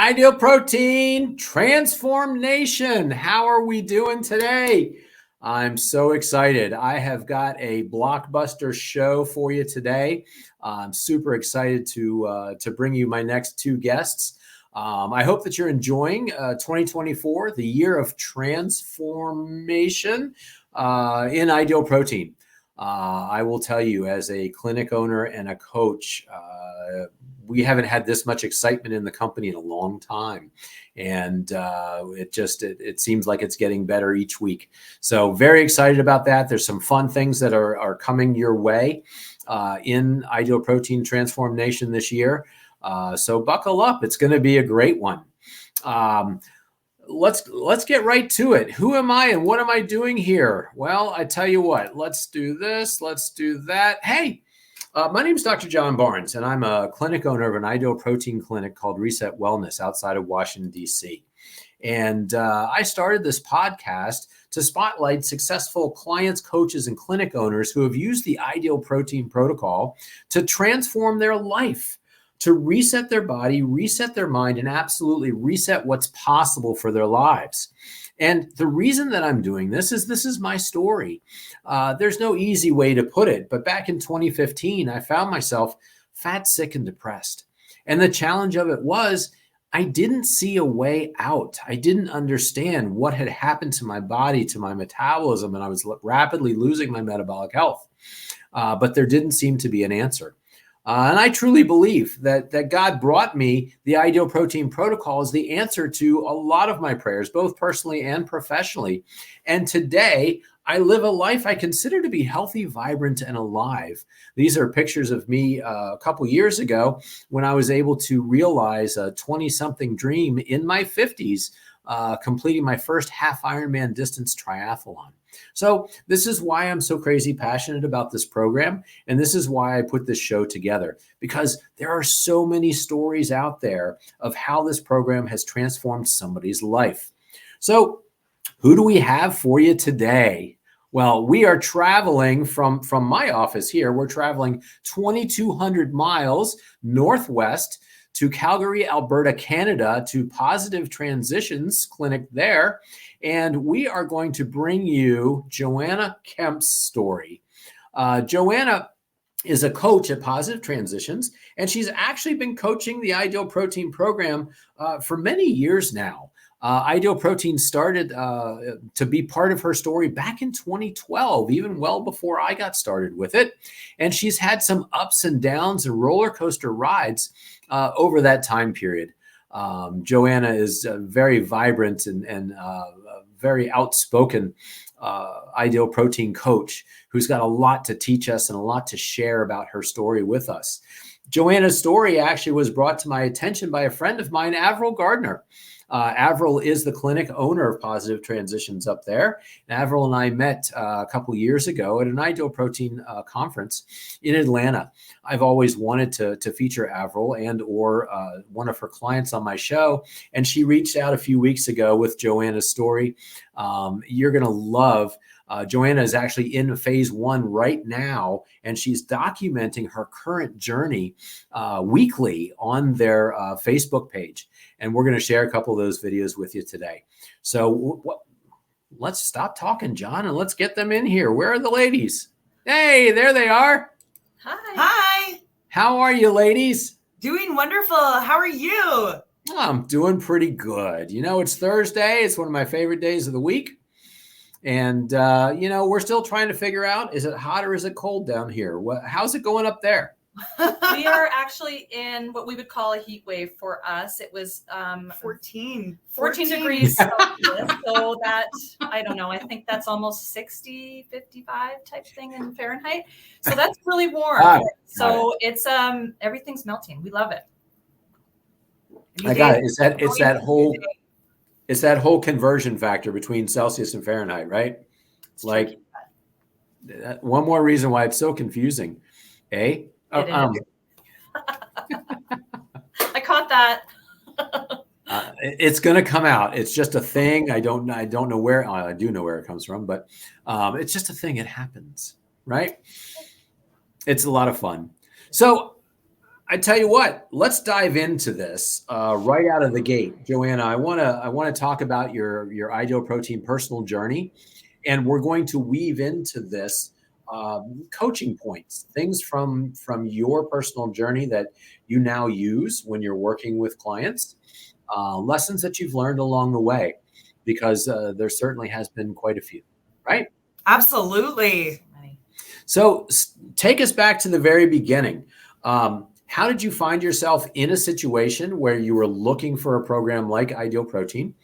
Ideal Protein TRANsformNation. How are we doing today? I'm so excited. I have got a blockbuster show for you today. I'm super excited to bring you my next two guests. I hope that you're enjoying 2024, the year of transformation in Ideal Protein. I will tell you, as a clinic owner and a coach, we haven't had this much excitement in the company in a long time. And it seems like it's getting better each week. So very excited about that. There's some fun things that are coming your way in Ideal Protein TRANsformNation this year. So buckle up. It's going to be a great one. Let's get right to it. Who am I and what am I doing here? Well, I tell you what, let's do this. Let's do that. Hey, my name is Dr. John Barnes, and I'm a clinic owner of an Ideal Protein clinic called Reset Wellness outside of Washington, D.C. And I started this podcast to spotlight successful clients, coaches, and clinic owners who have used the Ideal Protein protocol to transform their life, to reset their body, reset their mind, and absolutely reset what's possible for their lives. And the reason that I'm doing this is my story. There's no easy way to put it, but back in 2015, I found myself fat, sick, and depressed. And the challenge of it was I didn't see a way out. I didn't understand what had happened to my body, to my metabolism, and I was rapidly losing my metabolic health. But there didn't seem to be an answer. And I truly believe that God brought me the Ideal Protein protocol as the answer to a lot of my prayers, both personally and professionally. And today, I live a life I consider to be healthy, vibrant, and alive. These are pictures of me a couple years ago when I was able to realize a 20-something dream in my 50s, completing my first half Ironman distance triathlon. So this is why I'm so crazy passionate about this program. And this is why I put this show together, because there are so many stories out there of how this program has transformed somebody's life. So who do we have for you today? Well, we are traveling from my office here. We're traveling 2,200 miles northwest to Calgary, Alberta, Canada, to Positive Transitions Clinic there. And we are going to bring you Joanna Kemp's story. Joanna is a coach at Positive Transitions, and she's actually been coaching the Ideal Protein program for many years now. Ideal Protein started to be part of her story back in 2012, even well before I got started with it. And she's had some ups and downs and roller coaster rides over that time period. Joanna is a very vibrant and very outspoken Ideal Protein coach who's got a lot to teach us and a lot to share about her story with us. Joanna's story actually was brought to my attention by a friend of mine, Avril Garder. Avril is the clinic owner of Positive Transitions up there. And Avril and I met a couple of years ago at an Ideal Protein conference in Atlanta. I've always wanted to feature Avril and or one of her clients on my show. And she reached out a few weeks ago with Joanna's story. You're going to love Joanna is actually in phase 1 right now, and she's documenting her current journey weekly on their Facebook page. And we're going to share a couple of those videos with you today. So let's stop talking, John, and let's get them in here. Where are the ladies? Hey, there they are. Hi. Hi. How are you, ladies? Doing wonderful. How are you? I'm doing pretty good. You know, it's Thursday. It's one of my favorite days of the week. And, we're still trying to figure out, is it hot or is it cold down here? How's it going up there? We are actually in what we would call a heat wave for us. It was 14 degrees Celsius. So that, I don't know, I think that's almost 60, 55 type thing in Fahrenheit. So that's really warm. It's everything's melting. We love it. I got it. It's that whole conversion factor between Celsius and Fahrenheit, right? Like one more reason why it's so confusing. Eh? I caught that. It's going to come out. It's just a thing. I don't know where. I do know where it comes from, but it's just a thing. It happens, right? It's a lot of fun. So I tell you what, let's dive into this right out of the gate, Joanna. I want to talk about your Ideal Protein personal journey, and we're going to weave into this coaching points, things from your personal journey that you now use when you're working with clients, lessons that you've learned along the way, because there certainly has been quite a few, right? Absolutely. So take us back to the very beginning. How did you find yourself in a situation where you were looking for a program like Ideal Protein?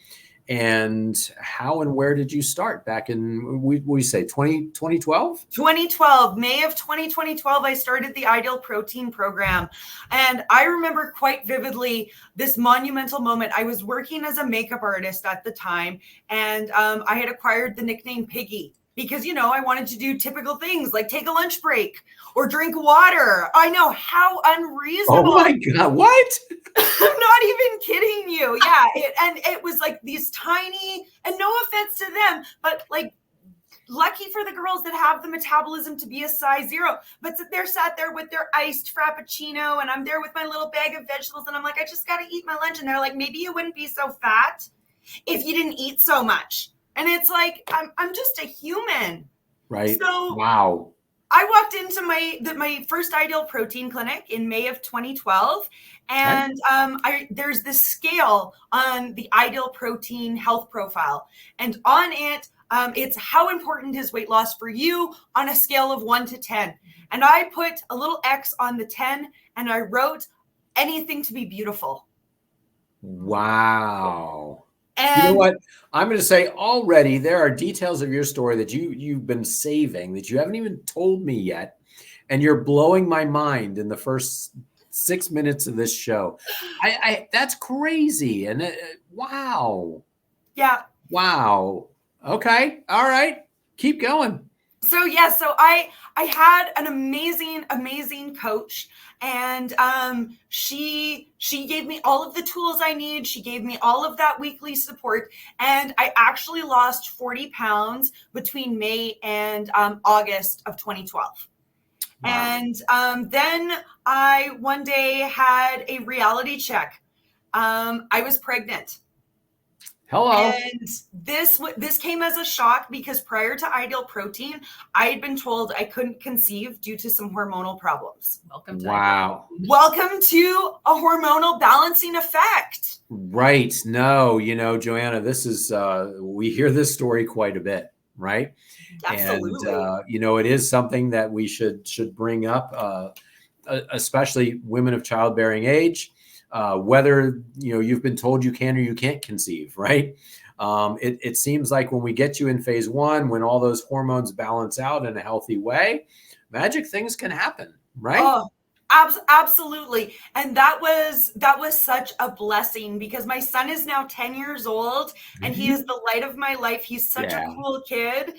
And how and where did you start back in, we say 2012? 2012, May of 2012, I started the Ideal Protein program. And I remember quite vividly this monumental moment. I was working as a makeup artist at the time, and I had acquired the nickname Piggy because, I wanted to do typical things like take a lunch break or drink water. I know, how unreasonable. Oh my God, what? I'm not even kidding you. Yeah. It was like these tiny, and no offense to them, but like lucky for the girls that have the metabolism to be a size 0, but they're sat there with their iced Frappuccino, and I'm there with my little bag of vegetables, and I'm like, I just got to eat my lunch. And they're like, maybe you wouldn't be so fat if you didn't eat so much. And it's like, I'm just a human. Right. So wow. I walked into my first Ideal Protein clinic in May of 2012, and there's this scale on the Ideal Protein health profile, and on it, it's how important is weight loss for you on a scale of 1 to 10. And I put a little X on the 10, and I wrote anything to be beautiful. Wow. And you know what? I'm going to say already there are details of your story that you've been saving that you haven't even told me yet. And you're blowing my mind in the first 6 minutes of this show. That's crazy. And wow. Yeah. Wow. Okay. All right. Keep going. So I had an amazing coach, and she gave me all of the tools I need. She gave me all of that weekly support, and I actually lost 40 pounds between May and August of 2012. Wow. And then I one day had a reality check. I was pregnant. Hello. And this came as a shock because prior to Ideal Protein, I had been told I couldn't conceive due to some hormonal problems. Welcome to Welcome to a hormonal balancing effect. Right. No, Joanna, this is we hear this story quite a bit, right? Absolutely. And it is something that we should bring up, especially women of childbearing age. Whether you've been told you can or you can't conceive, right? It seems like when we get you in phase 1, when all those hormones balance out in a healthy way, magic things can happen, right? Oh, absolutely. And that was such a blessing because my son is now 10 years old and he is the light of my life. He's such a cool kid.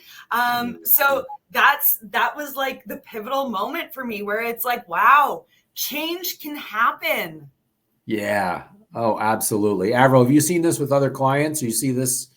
So that was like the pivotal moment for me where it's like, wow, change can happen. Yeah. Oh, absolutely. Avril, have you seen this with other clients? You see this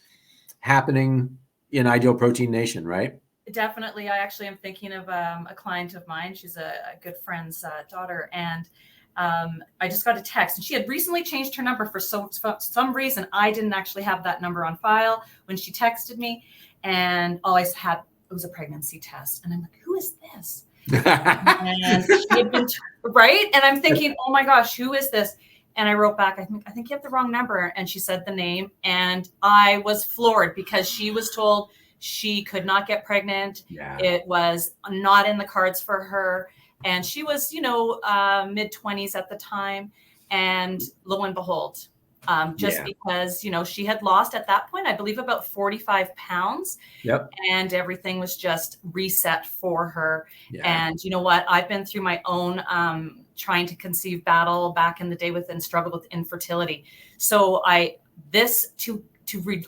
happening in Ideal Protein Nation, right? Definitely. I actually am thinking of a client of mine. She's a good friend's daughter. And I just got a text, and she had recently changed her number for some reason. I didn't actually have that number on file when she texted me. And all I had was a pregnancy test. And I'm like, who is this? And she had been, right? And I'm thinking, oh my gosh, who is this? And I wrote back, I think you have the wrong number. And she said the name. And I was floored because she was told she could not get pregnant. Yeah. It was not in the cards for her. And she was, mid-20s at the time. And lo and behold, because, she had lost at that point, I believe about 45 pounds. Yep. And everything was just reset for her. Yeah. And you know what? I've been through my own trying to conceive battle back in the day and struggle with infertility. So to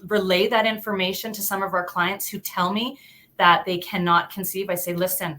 relay that information to some of our clients who tell me that they cannot conceive, I say, listen,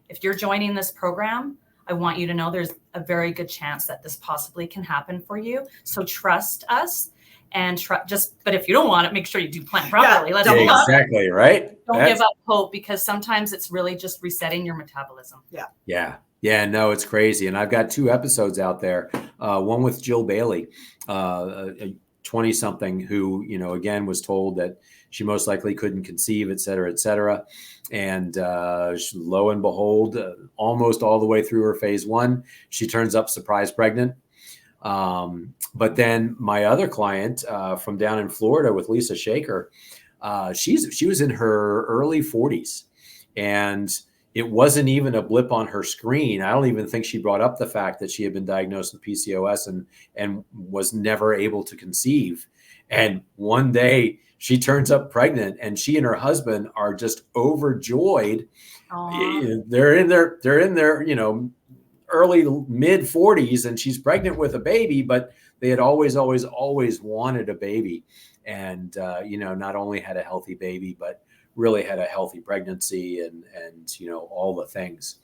if you're joining this program, I want you to know there's a very good chance that this possibly can happen for you. So trust us and but if you don't want it, make sure you do plan properly. Yeah, exactly. Right. Don't give up hope because sometimes it's really just resetting your metabolism. Yeah. Yeah. Yeah, no, it's crazy. And I've got 2 episodes out there. One with Jill Bailey, a 20-something who, again, was told that she most likely couldn't conceive, et cetera, et cetera. And lo and behold, almost all the way through her phase 1, she turns up surprise pregnant. But then my other client from down in Florida with Lisa Shaker, she was in her early 40s, and it wasn't even a blip on her screen. I don't even think she brought up the fact that she had been diagnosed with PCOS and was never able to conceive. And one day she turns up pregnant, and she and her husband are just overjoyed. Aww. They're in their early mid 40s, and she's pregnant with a baby, but they had always wanted a baby. And, not only had a healthy baby, but really had a healthy pregnancy and all the things.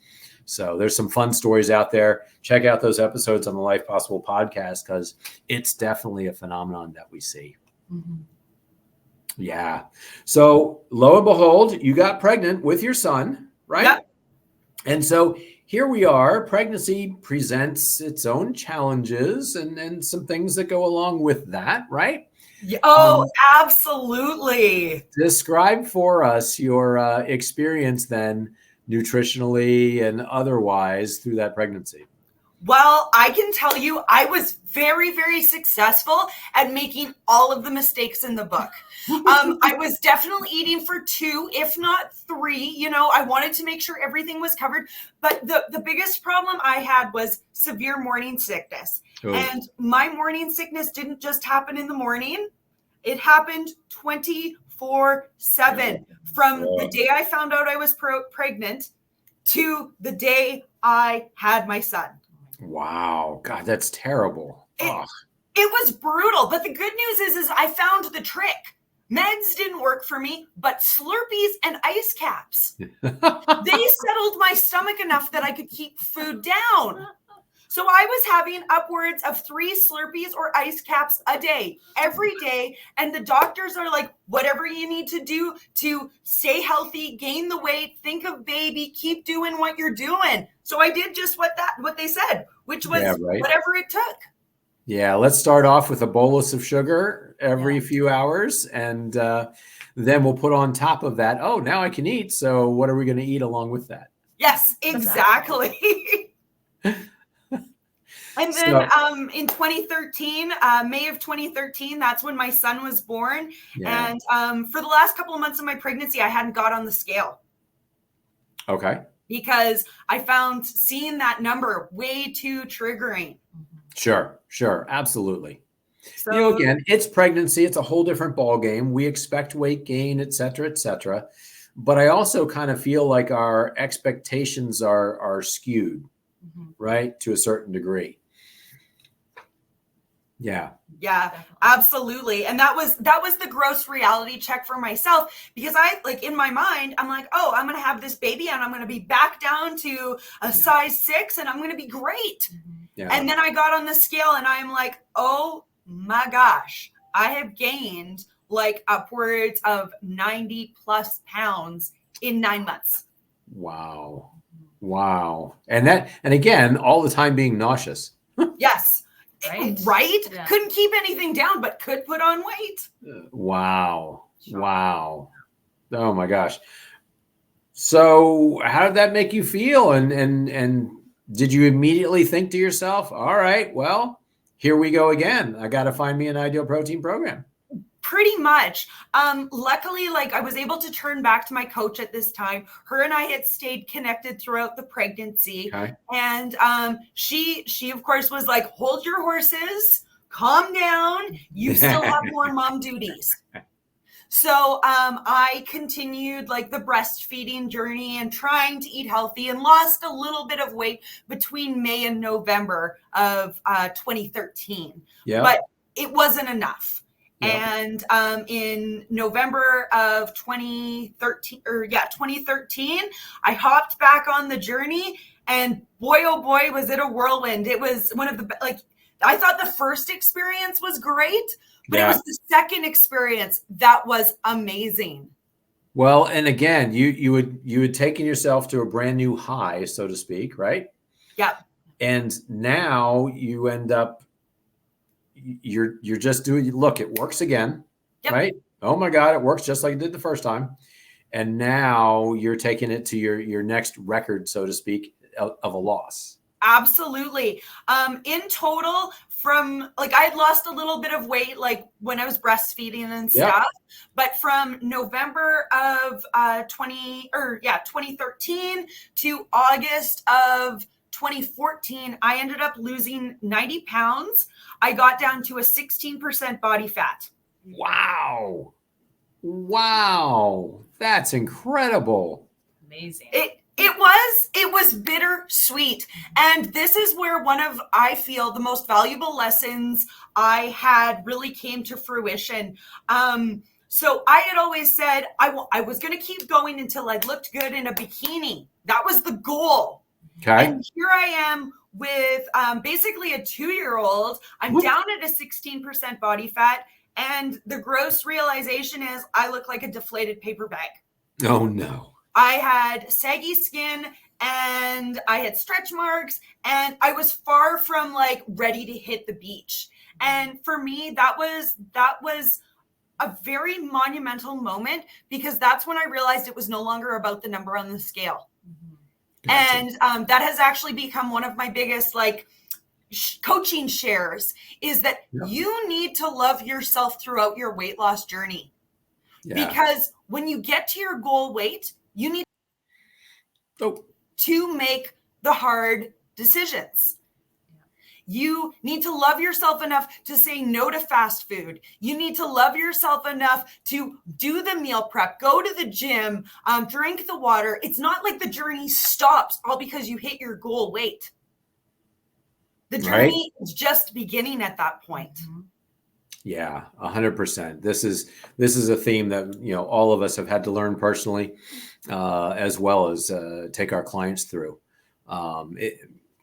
So there's some fun stories out there. Check out those episodes on the Life Possible podcast, because it's definitely a phenomenon that we see. Mm-hmm. Yeah. So lo and behold, you got pregnant with your son, right? Yep. And so here we are. Pregnancy presents its own challenges and some things that go along with that, right? Oh, absolutely. Describe for us your experience then, nutritionally and otherwise, through that pregnancy. Well, I can tell you, I was very, very successful at making all of the mistakes in the book. I was definitely eating for 2, if not 3. I wanted to make sure everything was covered. But the biggest problem I had was severe morning sickness. Oh. And my morning sickness didn't just happen in the morning. It happened 24/7 from the day I found out I was pregnant to the day I had my son. Wow. God, that's terrible. It was brutal. But the good news is I found the trick. Meds didn't work for me, but Slurpees and ice caps. They settled my stomach enough that I could keep food down. So I was having upwards of 3 Slurpees or ice caps a day, every day. And the doctors are like, whatever you need to do to stay healthy, gain the weight, think of baby, keep doing what you're doing. So I did just what they said, which was whatever it took. Yeah, let's start off with a bolus of sugar every few hours. And then we'll put on top of that, oh, now I can eat. So what are we going to eat along with that? Yes, exactly. And then in 2013, May of 2013, that's when my son was born. Yeah. And for the last couple of months of my pregnancy, I hadn't got on the scale. Okay. Because I found seeing that number way too triggering. Sure. Absolutely. So, again, it's pregnancy. It's a whole different ball game. We expect weight gain, et cetera, et cetera. But I also kind of feel like our expectations are skewed, right, to a certain degree. Yeah, absolutely. And that was the gross reality check for myself, because I, like, in my mind, I'm like, oh, I'm going to have this baby and I'm going to be back down to a size 6 and I'm going to be great. Yeah. And then I got on the scale and I'm like, oh my gosh, I have gained like upwards of 90 plus pounds in 9 months. Wow. And again, all the time being nauseous. Yes. Right? Yeah. Couldn't keep anything down, but could put on weight. Wow. Oh my gosh. So how did that make you feel? And did you immediately think to yourself, all right, well, here we go again. I got to find me an ideal protein program. Pretty much. Luckily, like, I was able to turn back to my coach at this time. Her and I had stayed connected throughout the pregnancy. Okay. And she of course was like, hold your horses, calm down. You still have more mom duties. So I continued like the breastfeeding journey and trying to eat healthy, and lost a little bit of weight between May and November of 2013. Yeah. But it wasn't enough. Yep. And in November of 2013, I hopped back on the journey, and boy, oh boy, was it a whirlwind. It was one of the, like, I thought the first experience was great, but it was the second experience that was amazing. Well, and again, you had taken yourself to a brand new high, so to speak, right? Yep. And now you end up, you're just doing, look, it works again, Yep. right? Oh my God, it works just like it did the first time. And now you're taking it to your next record, so to speak, of a loss. Absolutely. In total, from like I had lost a little bit of weight like when I was breastfeeding and stuff, but from November of 2013 to August of 2014, I ended up losing 90 pounds. I got down to a 16% body fat. Wow. Wow. That's incredible. Amazing. It was bittersweet. And this is where one of, I feel, the most valuable lessons I had really came to fruition. So I had always said I was going to keep going until I looked good in a bikini. That was the goal. Okay. And here I am with basically a 2-year-old. I'm down at a 16% body fat. And the gross realization is I look like a deflated paper bag. Oh, no. I had saggy skin and I had stretch marks and I was far from like ready to hit the beach. And for me, that was a very monumental moment because that's when I realized it was no longer about the number on the scale. Gotcha. And that has actually become one of my biggest like coaching shares is that you need to love yourself throughout your weight loss journey. Because when you get to your goal weight, you need to make the hard decisions. You need to love yourself enough to say no to fast food. You need to love yourself enough to do the meal prep, go to the gym, drink the water. It's not like the journey stops all because you hit your goal weight. The journey is just beginning at that point. Yeah, 100%. This is a theme that, you know, all of us have had to learn personally, as well as take our clients through.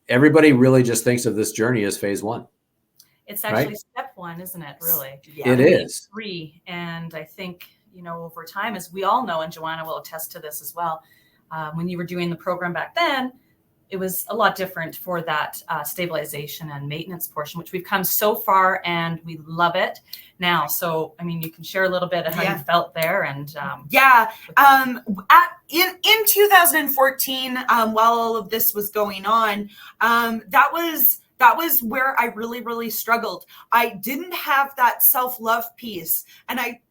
Everybody really just thinks of this journey as phase 1. It's actually step 1, isn't it? Really, it is 3. And I think, you know, over time, as we all know, and Joanna will attest to this as well, when you were doing the program back then, it was a lot different for that stabilization and maintenance portion, which we've come so far and we love it now. So, I mean, you can share a little bit of how you felt there. And in 2014, while all of this was going on, that was where I really, really struggled. I didn't have that self-love piece. And I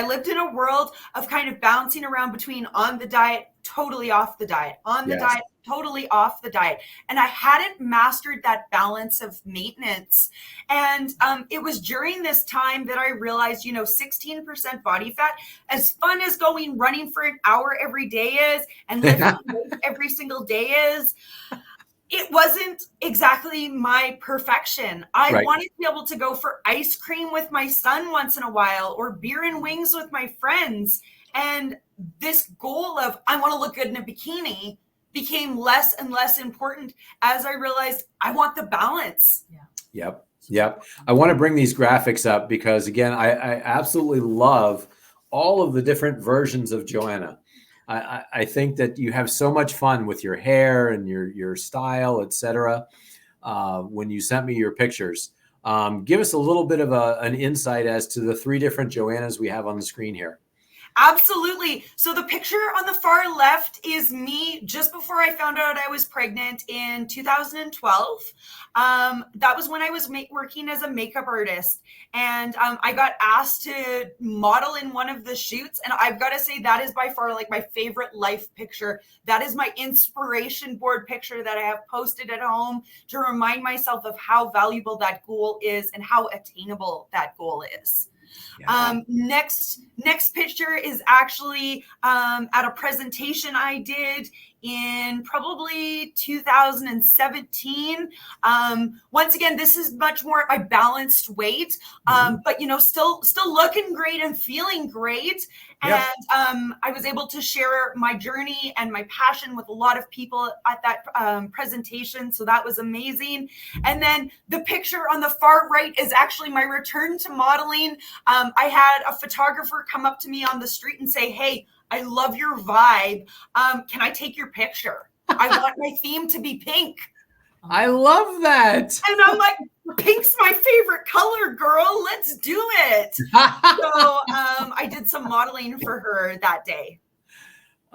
lived in a world of kind of bouncing around between on the diet, totally off the diet, on the diet, totally off the diet. And I hadn't mastered that balance of maintenance. And it was during this time that I realized, 16% body fat, as fun as going running for an hour every day is and lifting weights every single day is, it wasn't exactly my perfection. I wanted to be able to go for ice cream with my son once in a while or beer and wings with my friends. And this goal of I want to look good in a bikini became less and less important as I realized I want the balance. Yep. I want to bring these graphics up because, again, I absolutely love all of the different versions of Joanna. I think that you have so much fun with your hair and your style, etc. When you sent me your pictures, give us a little bit of an insight as to the 3 different Joannas we have on the screen here. Absolutely. So the picture on the far left is me just before I found out I was pregnant in 2012. That was when I was working as a makeup artist. And I got asked to model in one of the shoots. And I've got to say that is by far like my favorite life picture. That is my inspiration board picture that I have posted at home to remind myself of how valuable that goal is and how attainable that goal is. Next picture is actually at a presentation I did in probably 2017. Once again, this is much more my balanced weight, but still looking great and feeling great. And I was able to share my journey and my passion with a lot of people at that presentation. So that was amazing. And then the picture on the far right is actually my return to modeling. I had a photographer come up to me on the street and say, "Hey, I love your vibe. Can I take your picture? I want my theme to be pink." I love that. And I'm like, pink's my favorite color, girl. Let's do it. So I did some modeling for her that day.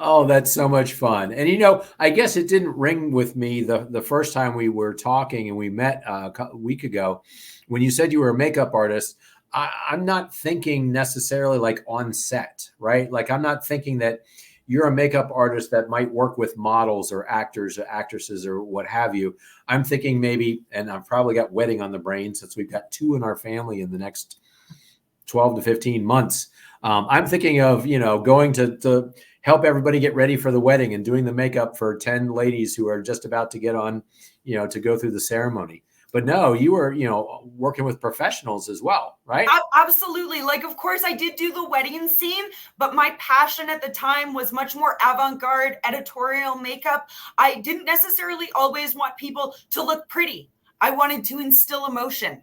Oh, that's so much fun. And, I guess it didn't ring with me the first time we were talking and we met a week ago when you said you were a makeup artist. I'm not thinking necessarily like on set, right? Like I'm not thinking that you're a makeup artist that might work with models or actors or actresses or what have you. I'm thinking maybe, and I've probably got wedding on the brain since we've got 2 in our family in the next 12 to 15 months. I'm thinking of, going to help everybody get ready for the wedding and doing the makeup for 10 ladies who are just about to get on, to go through the ceremony. But no, you were, working with professionals as well, right? Absolutely. Like, of course, I did do the wedding scene, but my passion at the time was much more avant-garde editorial makeup. I didn't necessarily always want people to look pretty. I wanted to instill emotion.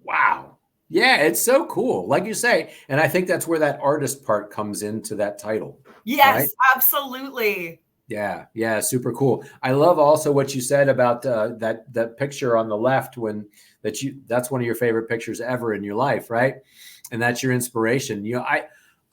Wow. Yeah, it's so cool. Like you say, and I think that's where that artist part comes into that title. Yes, right? Absolutely. Yeah, super cool. I love also what you said about that picture on the left that's one of your favorite pictures ever in your life, right? And that's your inspiration.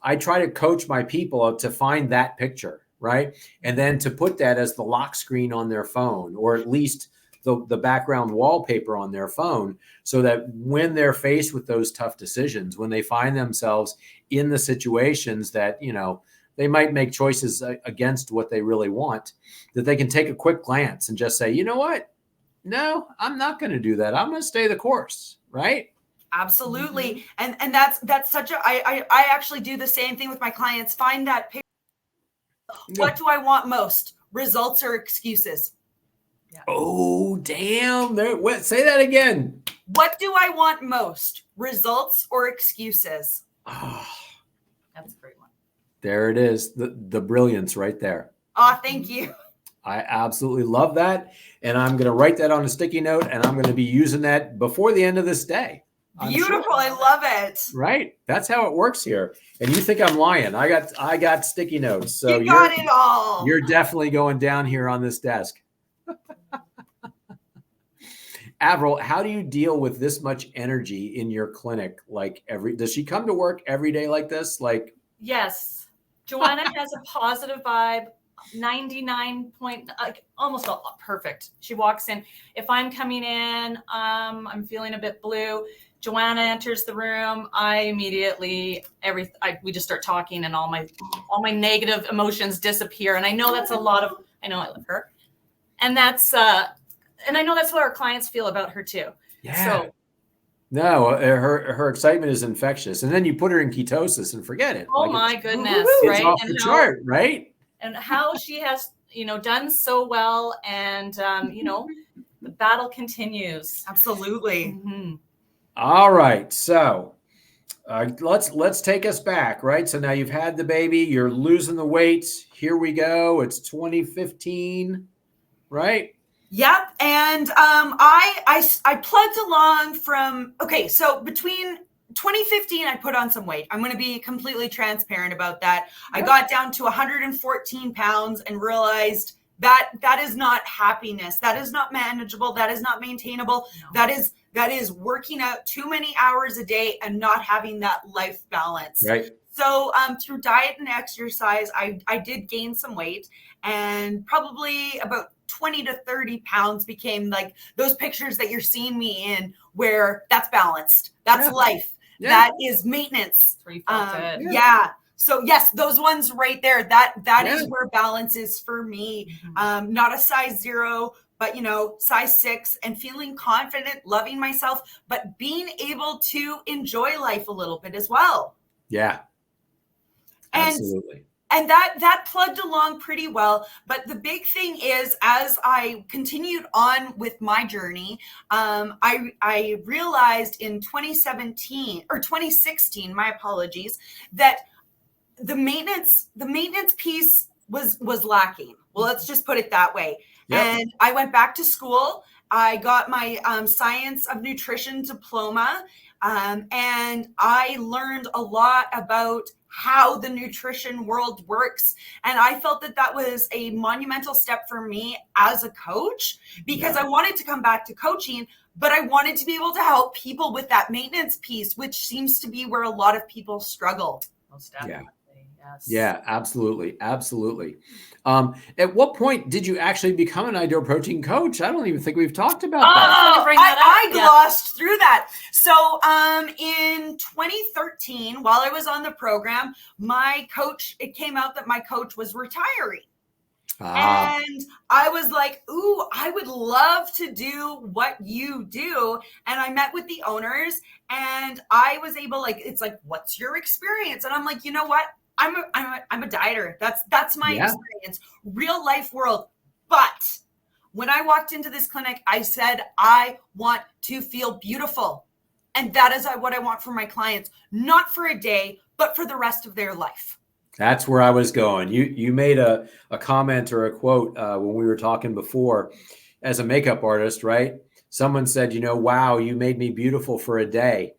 I try to coach my people to find that picture, right? And then to put that as the lock screen on their phone, or at least the background wallpaper on their phone, so that when they're faced with those tough decisions, when they find themselves in the situations that, they might make choices against what they really want, that they can take a quick glance and just say, you know what? No, I'm not going to do that. I'm going to stay the course. Right. Absolutely. Mm-hmm. And that's such I actually do the same thing with my clients. Find that picture. What do I want most? Results or excuses? Yeah. Oh, damn. Say that again. What do I want most? Results or excuses? Oh, that's a great one. There it is. The brilliance right there. Oh, thank you. I absolutely love that. And I'm going to write that on a sticky note, and I'm going to be using that before the end of this day. Beautiful. Sure. I love it. Right. That's how it works here. And you think I'm lying. I got sticky notes. So you got it all. You're definitely going down here on this desk. Avril, how do you deal with this much energy in your clinic? Does she come to work every day like this? Yes. Joanna has a positive vibe, almost perfect. She walks in. If I'm coming in, I'm feeling a bit blue. Joanna enters the room. I immediately, we just start talking, and all my negative emotions disappear. And I know that's I love her. And that's, and I know that's what our clients feel about her too. Yeah. So, no, her excitement is infectious, and then you put her in ketosis and forget it. Oh my goodness, right? It's off the chart, right? And how she has, done so well, and the battle continues. Absolutely. Mm-hmm. All right, so let's take us back, right? So now you've had the baby, you're losing the weight. Here we go. It's 2015, right? Yep. And I plugged along so between 2015, I put on some weight. I'm going to be completely transparent about that. I got down to 114 pounds and realized that is not happiness. That is not manageable. That is not maintainable. No. That is working out too many hours a day and not having that life balance. Right. So through diet and exercise, I did gain some weight, and probably about 20 to 30 pounds became like those pictures that you're seeing me in, where that's balanced. That's life. Yeah. That is maintenance. Yeah. So yes, those ones right there, that is where balance is for me. Mm-hmm. Not a size 0, but size 6, and feeling confident, loving myself, but being able to enjoy life a little bit as well. Yeah. Absolutely. And that plugged along pretty well. But the big thing is, as I continued on with my journey, I realized in 2016, my apologies, that the maintenance piece was lacking. Well, let's just put it that way. Yep. And I went back to school, I got my Science of Nutrition diploma, and I learned a lot about how the nutrition world works. And I felt that that was a monumental step for me as a coach, because I wanted to come back to coaching, but I wanted to be able to help people with that maintenance piece, which seems to be where a lot of people struggle. Most definitely. Yes. Yeah, absolutely. Absolutely. At what point did you actually become an Ideal Protein coach? I don't even think we've talked about that. I glossed through that. So in 2013, while I was on the program, it came out that my coach was retiring. And I was like, ooh, I would love to do what you do. And I met with the owners, and I was able, it's like, what's your experience? And I'm like, you know what? I'm a dieter. That's my experience, real life world. But when I walked into this clinic, I said, I want to feel beautiful. And that is what I want for my clients, not for a day, but for the rest of their life. That's where I was going. You made a comment or a quote when we were talking before. As a makeup artist, right? Someone said, wow, you made me beautiful for a day.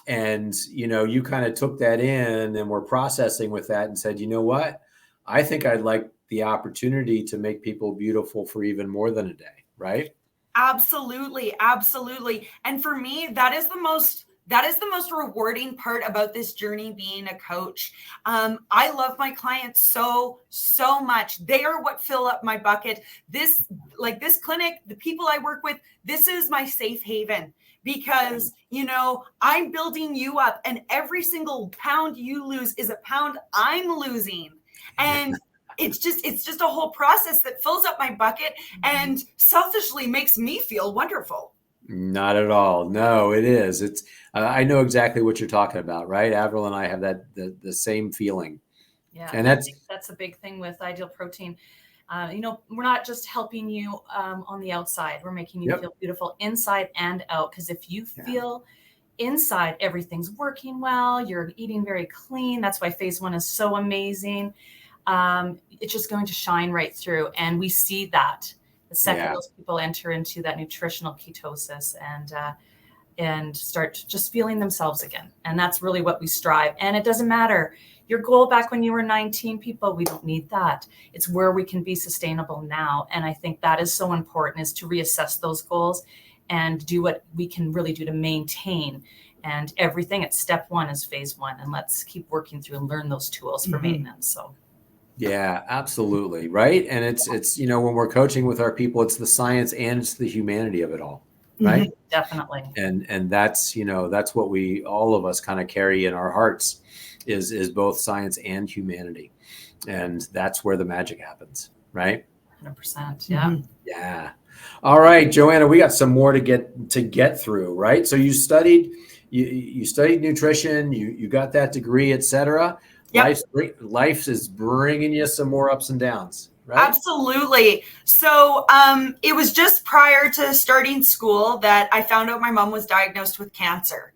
And, you kind of took that in and were processing with that and said, you know what? I think I'd like the opportunity to make people beautiful for even more than a day, right? Absolutely. Absolutely. And for me, that is the most rewarding part about this journey being a coach. I love my clients so much. They are what fill up my bucket. This clinic, the people I work with, this is my safe haven, because, I'm building you up, and every single pound you lose is a pound I'm losing. And it's just a whole process that fills up my bucket and selfishly makes me feel wonderful. Not at all. No, it is. It's, I know exactly what you're talking about, right? Avril and I have the same feeling. Yeah. And I think that's a big thing with Ideal Protein. We're not just helping you on the outside. We're making you feel beautiful inside and out. Because if you feel inside everything's working well, you're eating very clean. That's why phase 1 is so amazing. It's just going to shine right through. And we see that the second those people enter into that nutritional ketosis and start just feeling themselves again. And that's really what we strive. And it doesn't matter your goal back when you were 19, people, we don't need that. It's where we can be sustainable now. And I think that is so important, is to reassess those goals and do what we can really do to maintain. And everything at step 1 is phase 1. And let's keep working through and learn those tools for maintenance. So. Yeah, absolutely. Right. And it's, when we're coaching with our people, it's the science and it's the humanity of it all. Right. Definitely. And that's, that's what all of us kind of carry in our hearts is both science and humanity. And that's where the magic happens. Right. 100%. Yeah. Yeah. All right, Joanna, we got some more to get through. Right. So you studied nutrition, you got that degree, etc. Yep. Life is bringing you some more ups and downs, right? Absolutely. So it was just prior to starting school that I found out my mom was diagnosed with cancer.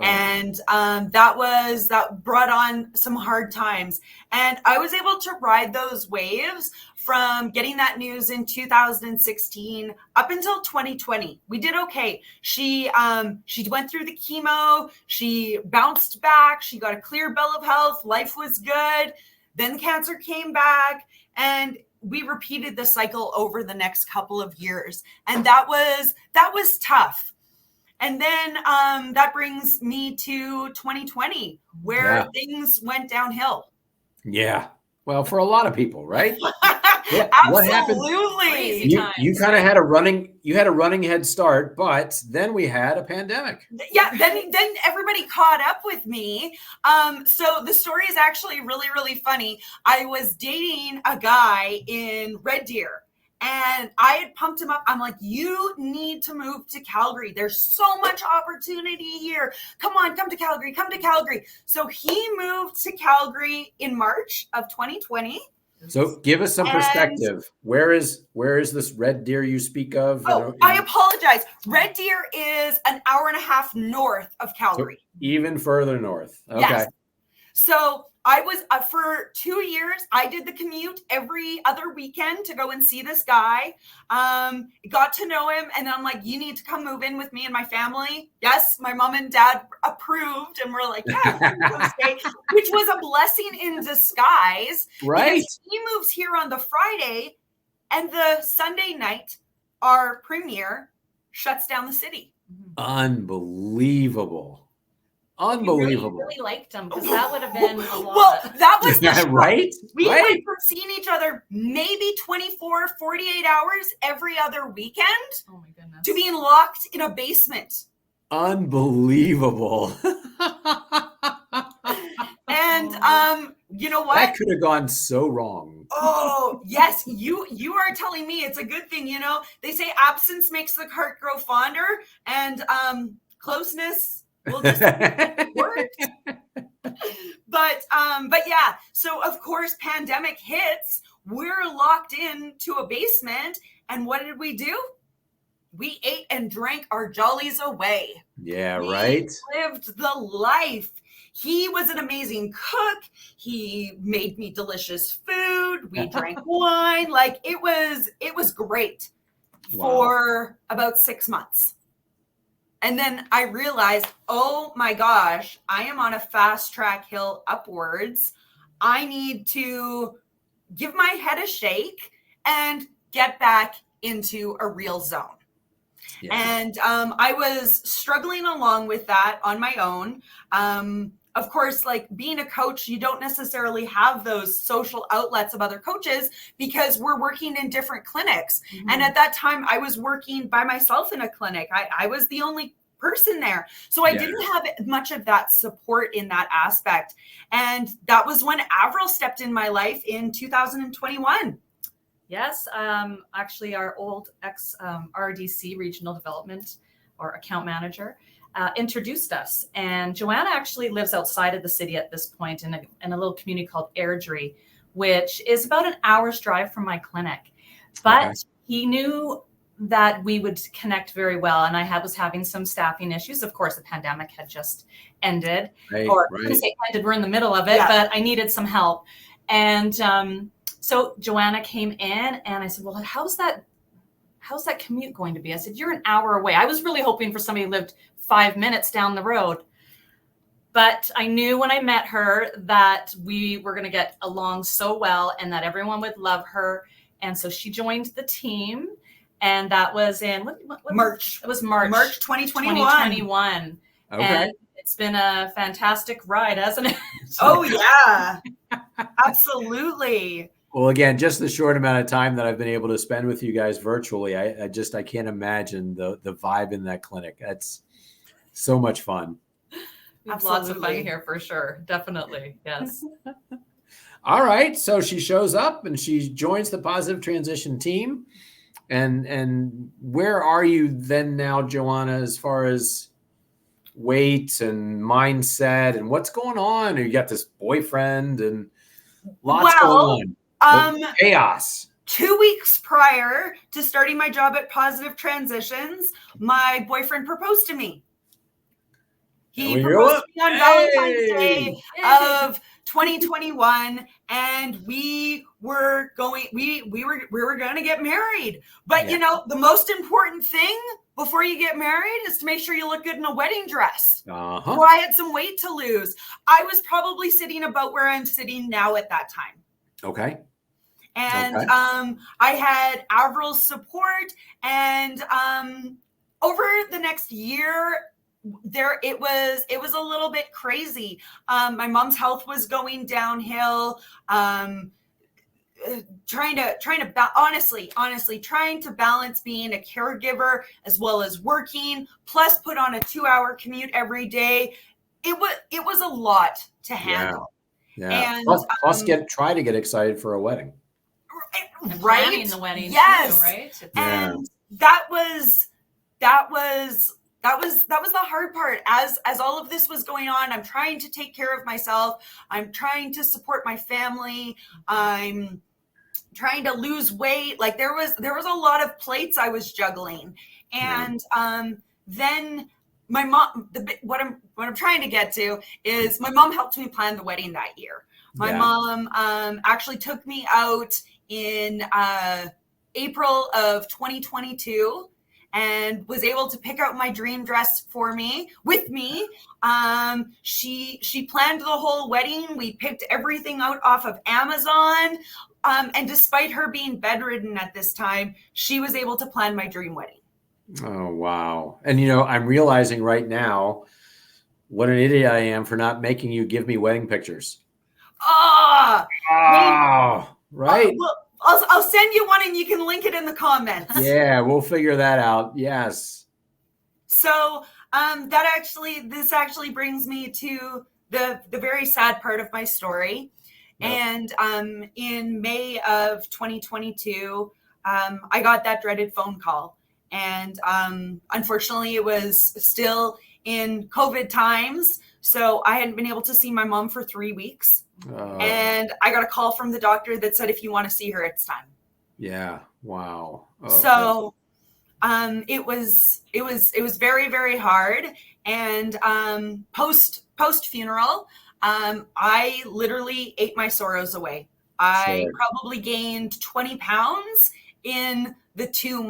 And that brought on some hard times. And I was able to ride those waves from getting that news in 2016 up until 2020. We did okay. She went through the chemo. She bounced back. She got a clear bill of health. Life was good. Then cancer came back, and we repeated the cycle over the next couple of years. And that was tough. And then that brings me to 2020, where things went downhill. Yeah. Well, for a lot of people, right? Absolutely. What happened? You kind of had a running head start, but then we had a pandemic. Yeah. Then everybody caught up with me. So the story is actually really, really funny. I was dating a guy in Red Deer, and I had pumped him up. I'm like, you need to move to Calgary. There's so much opportunity here. Come on, come to Calgary, come to Calgary. So he moved to Calgary in March of 2020. So give us some perspective. Where is this Red Deer you speak of? I apologize. Red Deer is an hour and a half north of Calgary. So even further north. Okay. Yes. So I was for 2 years, I did the commute every other weekend to go and see this guy. Got to know him. And then I'm like, you need to come move in with me and my family. Yes, my mom and dad approved. And we're like, yeah, come stay, which was a blessing in disguise. Right. Because he moves here on the Friday, and the Sunday night, our premiere shuts down the city. Unbelievable. Unbelievable. You really liked him, because that would have been a lot. Well, that was right. We right. went from seeing each other maybe 24, 48 hours every other weekend Oh my goodness. to being locked in a basement. Unbelievable. And you know what? That could have gone so wrong. Oh, yes, you are telling me it's a good thing. You know, they say absence makes the heart grow fonder, and closeness will just work. But yeah, so of course, pandemic hits. We're locked into a basement, and what did we do? We ate and drank our jollies away. Yeah, we right. lived the life. He was an amazing cook. He made me delicious food. We drank wine. Like it was great for about 6 months. And then I realized, oh my gosh, I am on a fast track hill upwards. I need to give my head a shake and get back into a real zone. Yeah. And I was struggling along with that on my own. Of course, like being a coach, you don't necessarily have those social outlets of other coaches because we're working in different clinics. Mm-hmm. And at that time, I was working by myself in a clinic. I was the only person there. So I didn't have much of that support in that aspect. And that was when Avril stepped in my life in 2021. Yes. Actually, our old RDC regional development or account manager introduced us. And Joanna actually lives outside of the city at this point in a little community called Airdrie, which is about an hour's drive from my clinic. But he knew that we would connect very well. And I was having some staffing issues. Of course, the pandemic had just ended. I couldn't say ended, we're in the middle of it, but I needed some help. And so Joanna came in and I said, well, how's that commute going to be? I said, you're an hour away. I was really hoping for somebody who lived 5 minutes down the road. But I knew when I met her that we were going to get along so well and that everyone would love her. And so she joined the team. And that was in what March. It was March 2021. Okay. And it's been a fantastic ride, hasn't it? Oh, yeah. Absolutely. Well, again, just the short amount of time that I've been able to spend with you guys virtually, I can't imagine the vibe in that clinic. That's so much fun. We have lots of fun here for sure. Definitely. Yes. All right. So she shows up and she joins the Positive Transition team. And where are you then now, Joanna, as far as weight and mindset and what's going on? You got this boyfriend and lots going on. Chaos. 2 weeks prior to starting my job at Positive Transitions, my boyfriend proposed to me. He proposed to me on Valentine's Day of 2021, and we were going to get married. But you know, the most important thing before you get married is to make sure you look good in a wedding dress. So I had some weight to lose. I was probably sitting about where I'm sitting now at that time. Okay. And I had Avril's support, and over the next year, it was a little bit crazy. My mom's health was going downhill. Trying to balance being a caregiver as well as working, plus put on a 2-hour commute every day. It was a lot to handle. Yeah. And plus try to get excited for a wedding. And planning the wedding. Yes. Too, right? And that was the hard part. As all of this was going on, I'm trying to take care of myself. I'm trying to support my family. I'm trying to lose weight. Like there was a lot of plates I was juggling. And then my mom, what I'm trying to get to is my mom helped me plan the wedding that year. My mom actually took me out in April of 2022 and was able to pick out my dream dress for me with me. She planned the whole wedding. We picked everything out off of Amazon. And despite her being bedridden at this time, she was able to plan my dream wedding. Oh, wow. And, I'm realizing right now what an idiot I am for not making you give me wedding pictures. Right. Well, I'll send you one and you can link it in the comments. Yeah, we'll figure that out. Yes. So this actually brings me to the very sad part of my story. Yep. And in May of 2022, I got that dreaded phone call. And unfortunately, it was still in COVID times. So I hadn't been able to see my mom for 3 weeks. And I got a call from the doctor that said, if you want to see her, it's time. Yeah. Wow. So it was very, very hard. And post funeral, I literally ate my sorrows away. I probably gained 20 pounds in the 2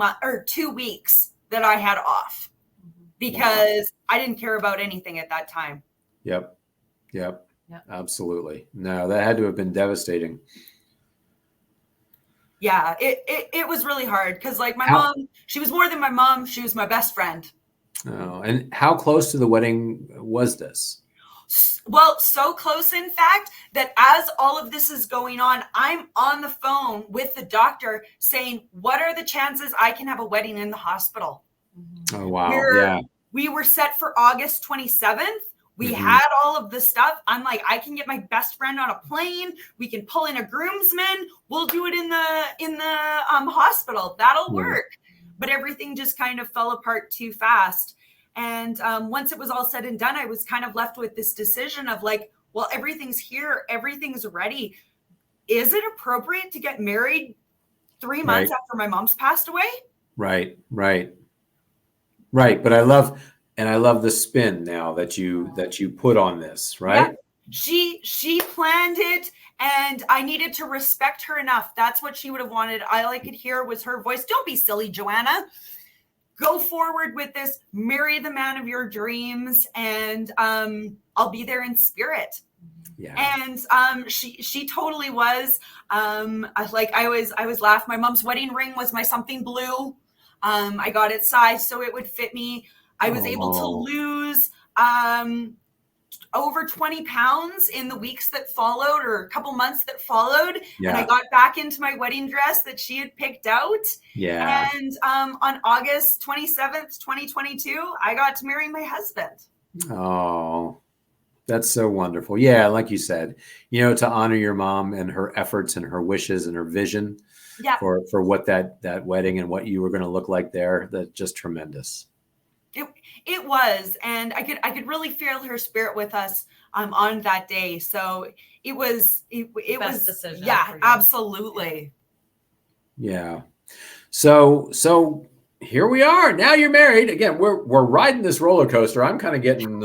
weeks that I had off because I didn't care about anything at that time. Yep. Absolutely. No, that had to have been devastating. Yeah, it was really hard because like my mom, she was more than my mom. She was my best friend. Oh, and how close to the wedding was this? Well, so close, in fact, that as all of this is going on, I'm on the phone with the doctor saying, what are the chances I can have a wedding in the hospital? Oh, wow. We were set for August 27th. We had all of the stuff. I'm like, I can get my best friend on a plane. We can pull in a groomsman. We'll do it in the hospital. That'll work. But everything just kind of fell apart too fast. And once it was all said and done, I was kind of left with this decision of like, well, everything's here. Everything's ready. Is it appropriate to get married 3 months after my mom's passed away? Right. But I love the spin now that you put on this, right? Yeah. She planned it, and I needed to respect her enough. That's what she would have wanted. All I could hear was her voice. Don't be silly, Joanna. Go forward with this. Marry the man of your dreams, and I'll be there in spirit. Yeah. And she totally was. I was laughing. My mom's wedding ring was my something blue. I got it sized so it would fit me. I was able to lose over 20 pounds in the weeks that followed, or a couple months that followed. Yeah. And I got back into my wedding dress that she had picked out. Yeah. And on August 27th, 2022, I got to marry my husband. Oh, that's so wonderful. Yeah. Like you said, to honor your mom and her efforts and her wishes and her vision for what that wedding and what you were going to look like there. That's just tremendous. It was, and I could really feel her spirit with us on that day. So it was best decision. Yeah, absolutely. Yeah. So here we are. Now you're married. Again, we're riding this roller coaster. I'm kind of getting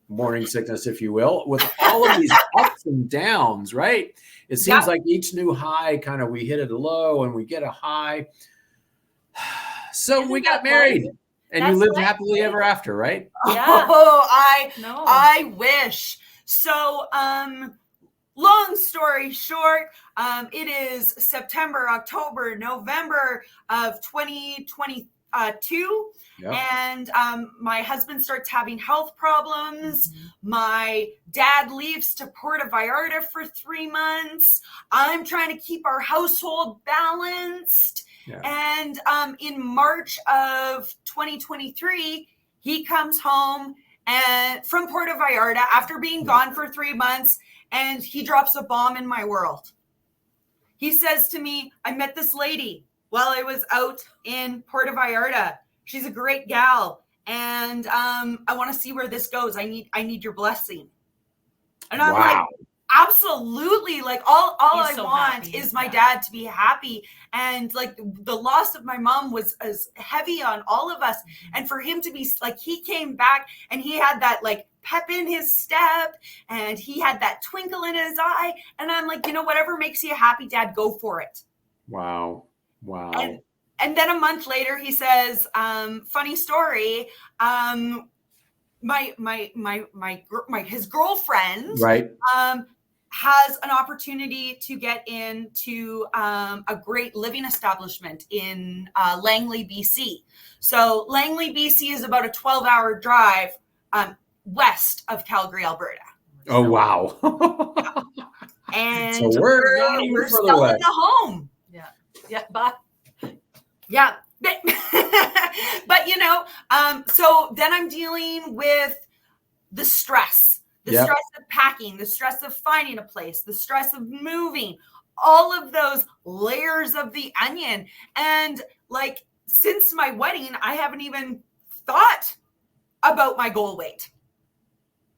morning sickness, if you will, with all of these ups and downs, right? It seems like each new high, kind of we hit a low and we get a high. So we got married. And you lived happily ever after, right? Yeah. Oh, I wish. So, long story short, it is September, October, November of 2022. Yep. And my husband starts having health problems. Mm-hmm. My dad leaves to Puerto Vallarta for 3 months. I'm trying to keep our household balanced. Yeah. And in March of 2023, he comes home and from Puerto Vallarta after being gone for 3 months, and he drops a bomb in my world. He says to me, I met this lady while I was out in Puerto Vallarta. She's a great gal, and I want to see where this goes. I need your blessing. And I'm like, Absolutely. Like all He's I so want happy. is my dad to be happy. And like the loss of my mom was as heavy on all of us. And for him to be like, he came back and he had that like pep in his step and he had that twinkle in his eye. And I'm like, whatever makes you happy, Dad, go for it. Wow. And then a month later, he says, funny story. His girlfriend, right, has an opportunity to get into a great living establishment in Langley, BC. So Langley, BC is about a 12-hour drive west of Calgary, Alberta. Oh, wow. And so we're selling the home. Yeah, but yeah. But so then I'm dealing with the stress, stress of packing, the stress of finding a place, the stress of moving, all of those layers of the onion. And like, since my wedding, I haven't even thought about my goal weight.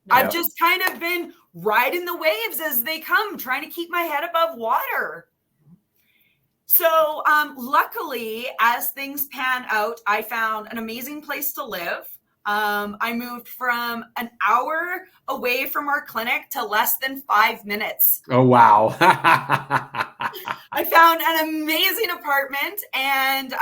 I've just kind of been riding the waves as they come, trying to keep my head above water. So luckily, as things pan out, I found an amazing place to live. I moved from an hour away from our clinic to less than 5 minutes. Oh, wow. I found an amazing apartment and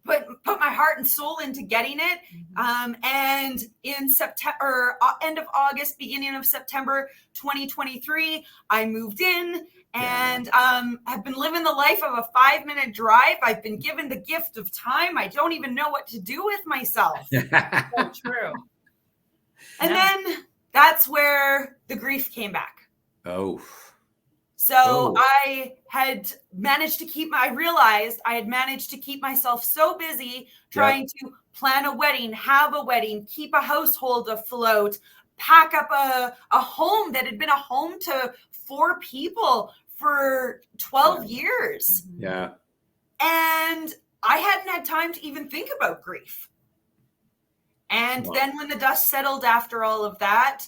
put my heart and soul into getting it. And in September, end of August, beginning of September 2023, I moved in. And have been living the life of a 5-minute drive. I've been given the gift of time. I don't even know what to do with myself. So true. And then that's where the grief came back. Oh. So I realized I had managed to keep myself so busy trying to plan a wedding, have a wedding, keep a household afloat, pack up a home that had been a home to 4 people for 12 years. Yeah. And I hadn't had time to even think about grief. And then when the dust settled after all of that,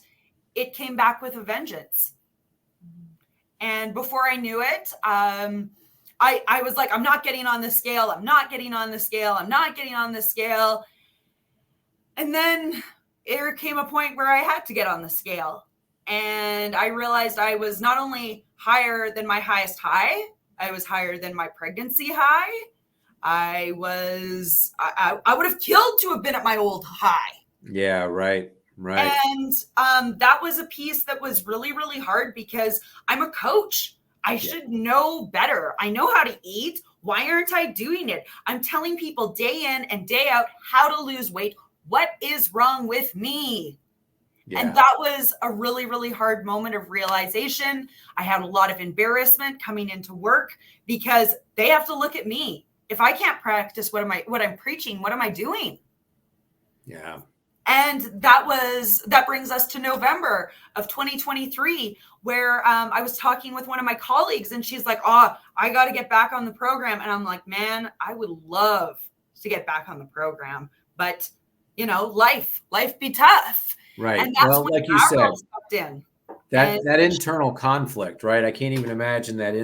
it came back with a vengeance. And before I knew it, I was like, I'm not getting on the scale. I'm not getting on the scale. I'm not getting on the scale. And then there came a point where I had to get on the scale. And I realized I was not only higher than my highest high, I was higher than my pregnancy high. I would have killed to have been at my old high. Yeah, right. And that was a piece that was really, really hard because I'm a coach. I should know better. I know how to eat. Why aren't I doing it? I'm telling people day in and day out how to lose weight. What is wrong with me? Yeah. And that was a really, really hard moment of realization. I had a lot of embarrassment coming into work because they have to look at me. If I can't practice what I'm preaching, what am I doing? Yeah. And that brings us to November of 2023, where I was talking with one of my colleagues and she's like, I got to get back on the program. And I'm like, man, I would love to get back on the program, but life be tough. Right. And that's when like you said, in. that internal conflict, right? I can't even imagine that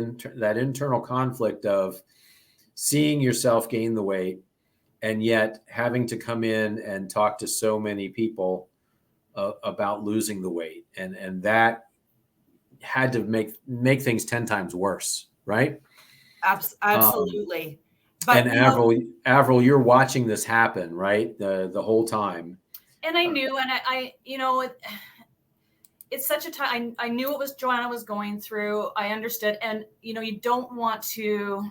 internal conflict of seeing yourself gain the weight and yet having to come in and talk to so many people about losing the weight. And that had to make things 10 times worse, right? Absolutely. But Avril, you're watching this happen, right? The whole time. And I knew, and I it's such a time. I knew what Joanna was going through. I understood. And, you don't want to,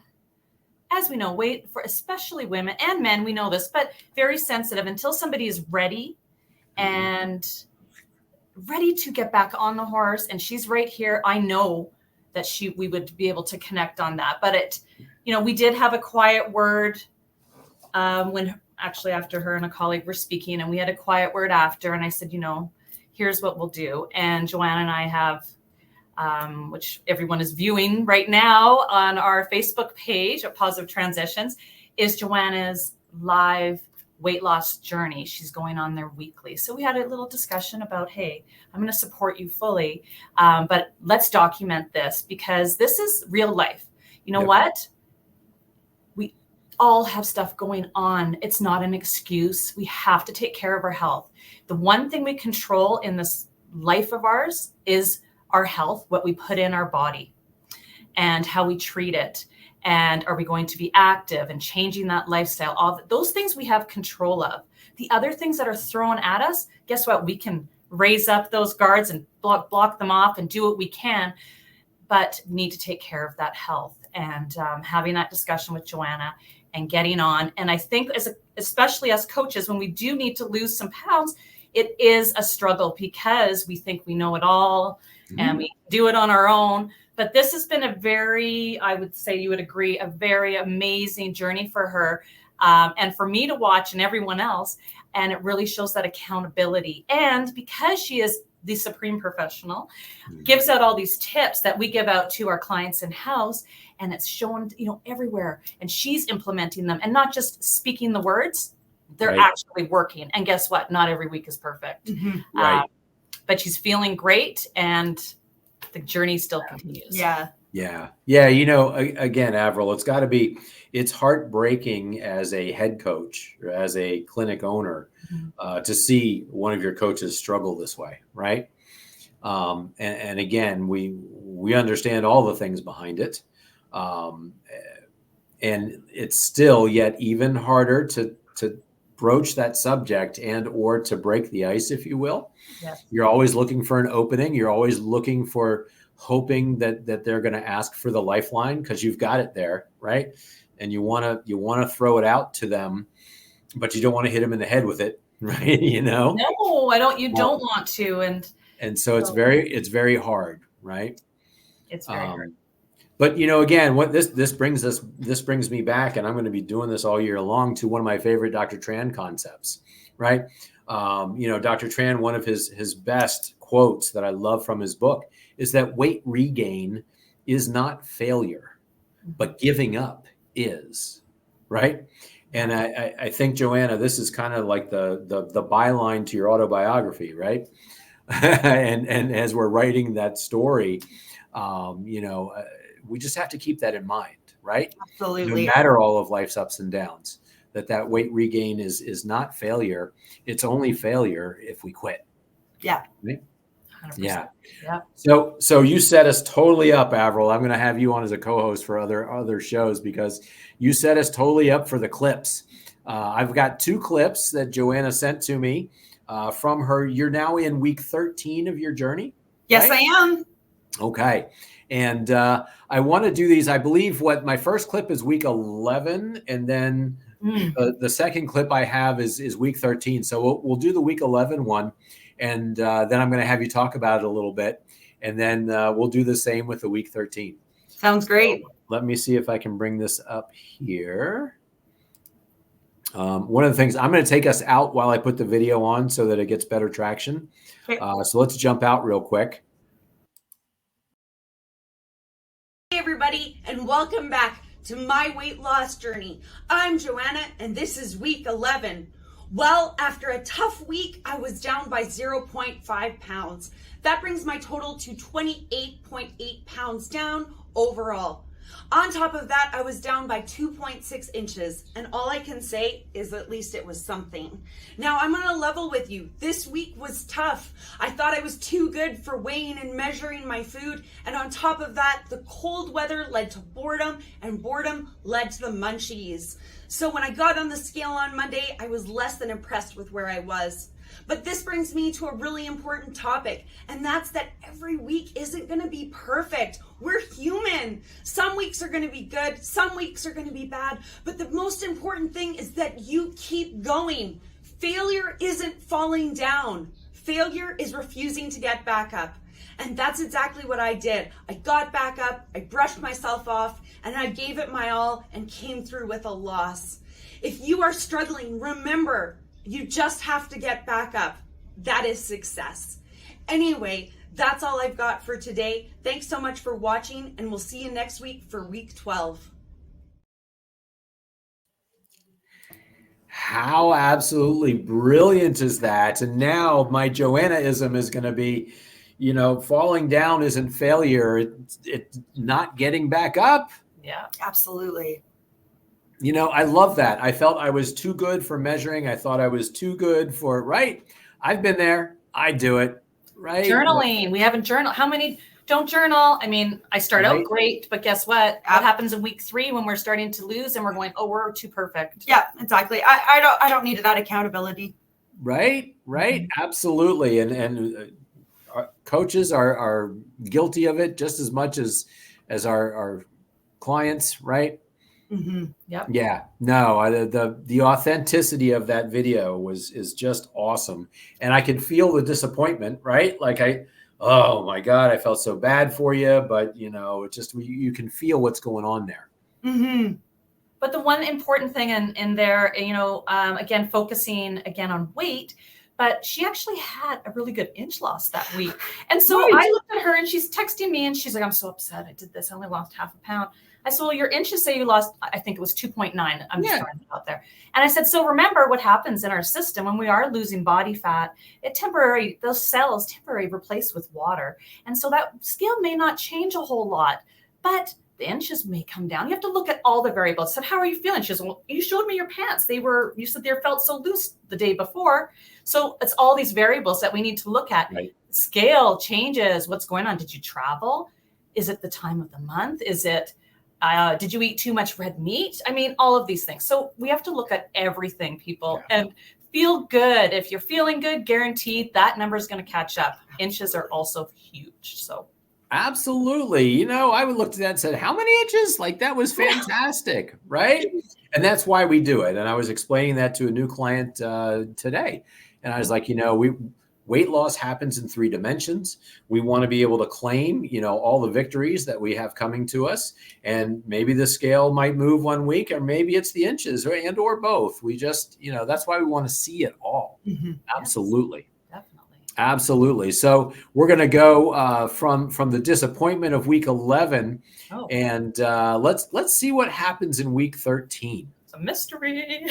as we know, wait for, especially women and men, we know this, but very sensitive until somebody is ready and ready to get back on the horse. And she's right here. I know that we would be able to connect on that. But we did have a quiet word when actually after her and a colleague were speaking, and we had a quiet word after. And I said, here's what we'll do. And Joanna and I have, which everyone is viewing right now on our Facebook page of Positive Transitions, is Joanna's live weight loss journey. She's going on there weekly. So we had a little discussion about, hey, I'm going to support you fully, but let's document this because this is real life. You know what? We all have stuff going on. It's not an excuse. We have to take care of our health. The one thing we control in this life of ours is our health, what we put in our body and how we treat it. And are we going to be active and changing that lifestyle? All those things we have control of. The other things that are thrown at us, guess what? We can raise up those guards and block them off and do what we can, but we need to take care of that health. And having that discussion with Joanna and getting on. And I think especially as coaches, when we do need to lose some pounds, it is a struggle because we think we know it all and we do it on our own. But this has been a very, I would say you would agree, a very amazing journey for her and for me to watch and everyone else. And it really shows that accountability. And because she is the supreme professional, gives out all these tips that we give out to our clients in-house, and it's shown, everywhere. And she's implementing them and not just speaking the words, they're actually working. And guess what? Not every week is perfect. But she's feeling great and the journey still continues. Yeah. Again, Avril, it's heartbreaking as a head coach or as a clinic owner to see one of your coaches struggle this way. Right. And again, we understand all the things behind it. And it's still yet even harder to broach that subject and or to break the ice, if you will. You're always looking for an opening. You're always looking for hoping that they're going to ask for the lifeline because you've got it there, right? And you want to throw it out to them, but you don't want to hit them in the head with it, right? No, I don't. You don't want to, and so it's very hard, right? It's very hard. But again, what this brings me back, and I'm going to be doing this all year long, to one of my favorite Dr. Tran concepts, right? Dr. Tran, one of his best quotes that I love from his book is that weight regain is not failure, but giving up is, right? And I think, Joanna, this is kind of like the byline to your autobiography, right? and as we're writing that story, we just have to keep that in mind, right? Absolutely. No matter all of life's ups and downs, that weight regain is not failure. It's only failure if we quit. Yeah. Right? 100%. Yeah. Yeah. So you set us totally up, Avril. I'm going to have you on as a co-host for other shows because you set us totally up for the clips. I've got 2 clips that Joanna sent to me from her. You're now in week 13 of your journey. Yes, right? I am. Okay. And I want to do these. I believe my first clip is week 11, and then the second clip I have is week 13. So we'll do the week 11 one, and then I'm going to have you talk about it a little bit, and then we'll do the same with the week 13. Sounds great. So let me see if I can bring this up here. One of the things, I'm going to take us out while I put the video on so that it gets better traction. Okay. So let's jump out real quick. Hey everybody, and welcome back to my weight loss journey. I'm Joanna, and this is week 11. Well, after a tough week, I was down by 0.5 pounds. That brings my total to 28.8 pounds down overall. On top of that, I was down by 2.6 inches, and all I can say is at least it was something. Now, I'm on a level with you. This week was tough. I thought I was too good for weighing and measuring my food, and on top of that, the cold weather led to boredom, and boredom led to the munchies. So when I got on the scale on Monday, I was less than impressed with where I was. But this brings me to a really important topic, and that's that every week isn't going to be perfect. We're human. Some weeks are going to be good, some weeks are going to be bad, but the most important thing is that you keep going. Failure isn't falling down. Failure is refusing to get back up. And that's exactly what I did. I got back up, I brushed myself off, and I gave it my all and came through with a loss. If you are struggling, remember, you just have to get back up. That is success. Anyway, that's all I've got for today. Thanks so much for watching, and we'll see you next week for week 12. How absolutely brilliant is that? And now my Joanna-ism is going to be, falling down isn't failure. It's not getting back up. Yeah, Absolutely. I love that. I felt I was too good for measuring. I thought I was too good for, right? I've been there. I do it, right? journaling. We haven't journaled. How many don't journal? I mean, I start out great, but guess what? What happens in week 3 when we're starting to lose and we're going, oh, we're too perfect? Yeah, exactly. I don't need that accountability. Right. Absolutely. And our coaches are guilty of it just as much as our clients, right? Mm-hmm. Yep. Yeah. No, the authenticity of that video is just awesome. And I could feel the disappointment, right? Like oh my God, I felt so bad for you, but it's just, you can feel what's going on there. Mm-hmm. But the one important thing in there, again, focusing again on weight, but she actually had a really good inch loss that week. And so I looked at her and she's texting me and she's like, I'm so upset. I did this. I only lost half a pound. I said, well, your inches say you lost, I think it was 2.9. I'm just throwing it out there. And I said, so remember what happens in our system when we are losing body fat, those cells temporarily replace with water. And so that scale may not change a whole lot, but the inches may come down. You have to look at all the variables. I said, how are you feeling? She says, well, you showed me your pants. You said they felt so loose the day before. So it's all these variables that we need to look at. Right. Scale changes. What's going on? Did you travel? Is it the time of the month? Is it, did you eat too much red meat? I mean, all of these things. So we have to look at everything, people, and feel good. If you're feeling good, guaranteed that number is going to catch up. Inches are also huge. So. Absolutely. I would look at that and said, how many inches? Like, that was fantastic. Right. And that's why we do it. And I was explaining that to a new client today. And I was like, weight loss happens in 3 dimensions. We want to be able to claim, all the victories that we have coming to us. And maybe the scale might move one week, or maybe it's the inches or both. We just, that's why we want to see it all. Mm-hmm. Absolutely. Definitely. Absolutely. So we're going to go from the disappointment of week 11, and let's see what happens in week 13. It's a mystery.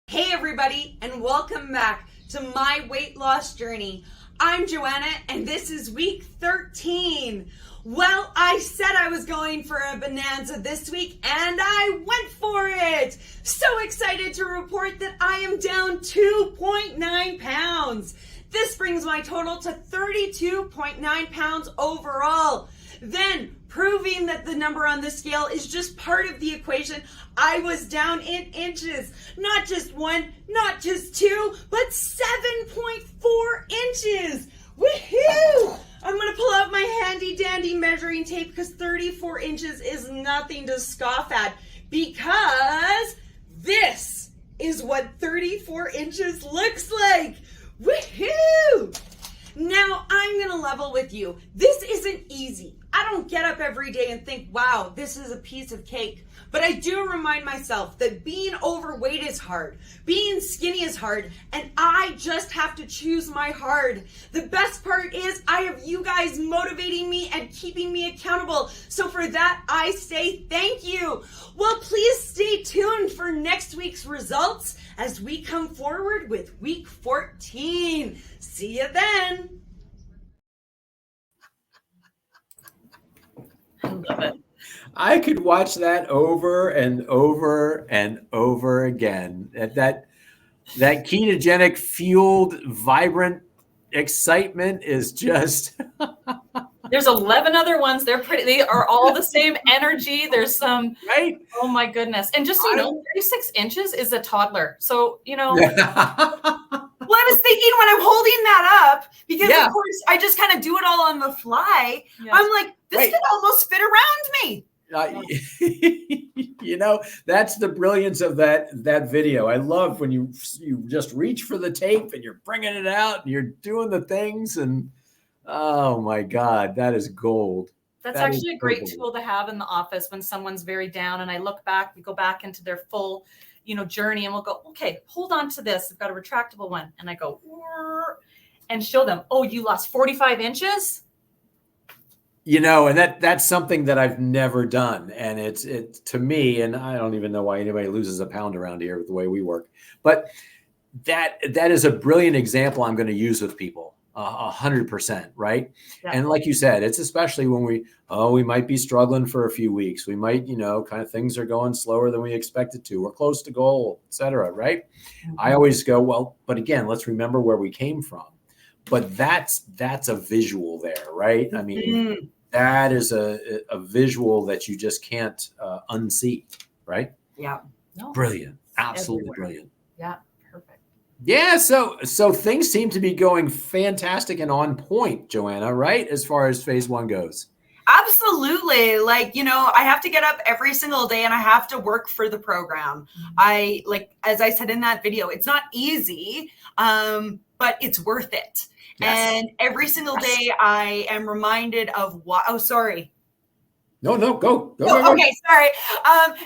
Hey everybody, and welcome back to my weight loss journey. I'm Joanna, and this is week 13. Well, I said I was going for a bonanza this week, and I went for it. So excited to report that I am down 2.9 pounds. This brings my total to 32.9 pounds overall. Then, proving that the number on the scale is just part of the equation, I was down in inches. Not just 1, not just 2, but 7.4 inches. Woohoo! I'm going to pull out my handy dandy measuring tape because 34 inches is nothing to scoff at, because this is what 34 inches looks like. Woohoo! Now, I'm going to level with you. This isn't easy. I don't get up every day and think, wow, this is a piece of cake. But I do remind myself that being overweight is hard. Being skinny is hard. And I just have to choose my hard. The best part is I have you guys motivating me and keeping me accountable. So for that, I say thank you. Well, please stay tuned for next week's results as we come forward with week 14. See you then. I love it. I could watch that over and over and over again. That ketogenic fueled, vibrant excitement is just. There's 11 other ones. They are all the same energy. There's some, right? Oh my goodness. And just so you know, 36 inches is a toddler. So, Well, I was thinking when I'm holding that up, because of course I just kind of do it all on the fly. Yes. I'm like, this could almost fit around me. That's the brilliance of that video. I love when you just reach for the tape and you're bringing it out and you're doing the things, and oh my God, that is gold. That's actually a great tool to have in the office when someone's very down, and I look back, we go back into their full, journey, and we'll go, okay, hold on to this. I've got a retractable one. And I go, and show them, oh, you lost 45 inches. And that's something that I've never done. And it's to me, and I don't even know why anybody loses a pound around here with the way we work, but that is a brilliant example I'm going to use with people 100%. Right. Yeah. And like you said, it's especially when we might be struggling for a few weeks. We might, kind of things are going slower than we expected to. We're close to goal, et cetera. Right. Mm-hmm. I always go, well, but again, let's remember where we came from. But that's a visual there, right? I mean, that is a visual that you just can't unsee, right? Yeah. No. Brilliant. Absolutely brilliant. Yeah. Perfect. Yeah. So things seem to be going fantastic and on point, Joanna, right? As far as phase 1 goes. Absolutely. I have to get up every single day and I have to work for the program. As I said in that video, it's not easy, but it's worth it. Yes. And every single day I am reminded of why. Oh, sorry. No, go. Okay, sorry.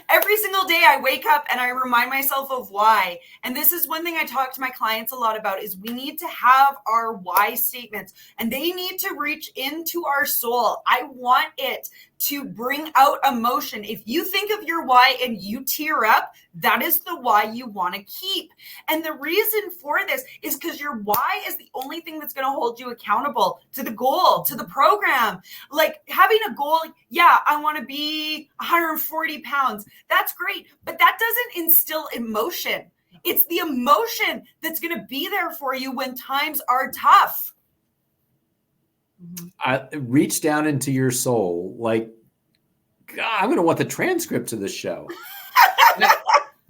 Every single day I wake up and I remind myself of why. And this is one thing I talk to my clients a lot about is we need to have our why statements and they need to reach into our soul. I want it to bring out emotion. If you think of your why and you tear up, that is the why you want to keep. And the reason for this is because your why is the only thing that's going to hold you accountable to the goal, to the program. Like having a goal, yeah, I want to be 140 pounds. That's great, but that doesn't instill emotion. It's the emotion that's going to be there for you when times are tough. Reach down into your soul. Like, God, I'm going to want the transcript of this show.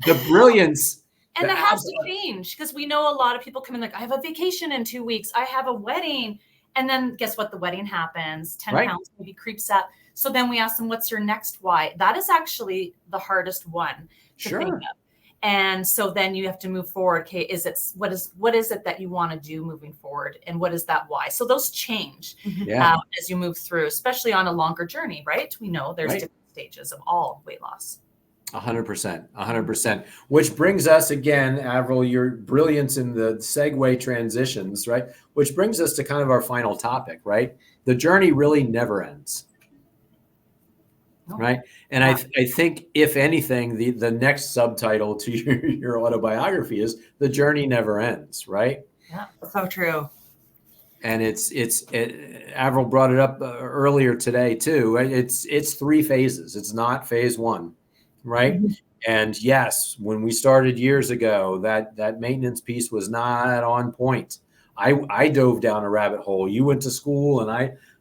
The brilliance. And that has to change because we know a lot of people come in like, I have a vacation in 2 weeks. I have a wedding. And then guess what? The wedding happens. 10 pounds maybe creeps up. So then we ask them, what's your next why? That is actually the hardest one to think of. And so then you have to move forward. Okay, what is it that you want to do moving forward? And what is that why? So those change as you move through, especially on a longer journey, right? We know there's different stages of all weight loss. 100%. Which brings us again, Avril, your brilliance in the segue transitions, right? Which brings us to kind of our final topic, right? The journey really never ends. Right. And I think, if anything, the next subtitle to your autobiography is The Journey Never Ends. Right. Yeah, so true. And Avril brought it up earlier today, too. It's 3 phases. It's not phase 1. Right. Mm-hmm. And yes, when we started years ago, that maintenance piece was not on point. I dove down a rabbit hole. You went to school and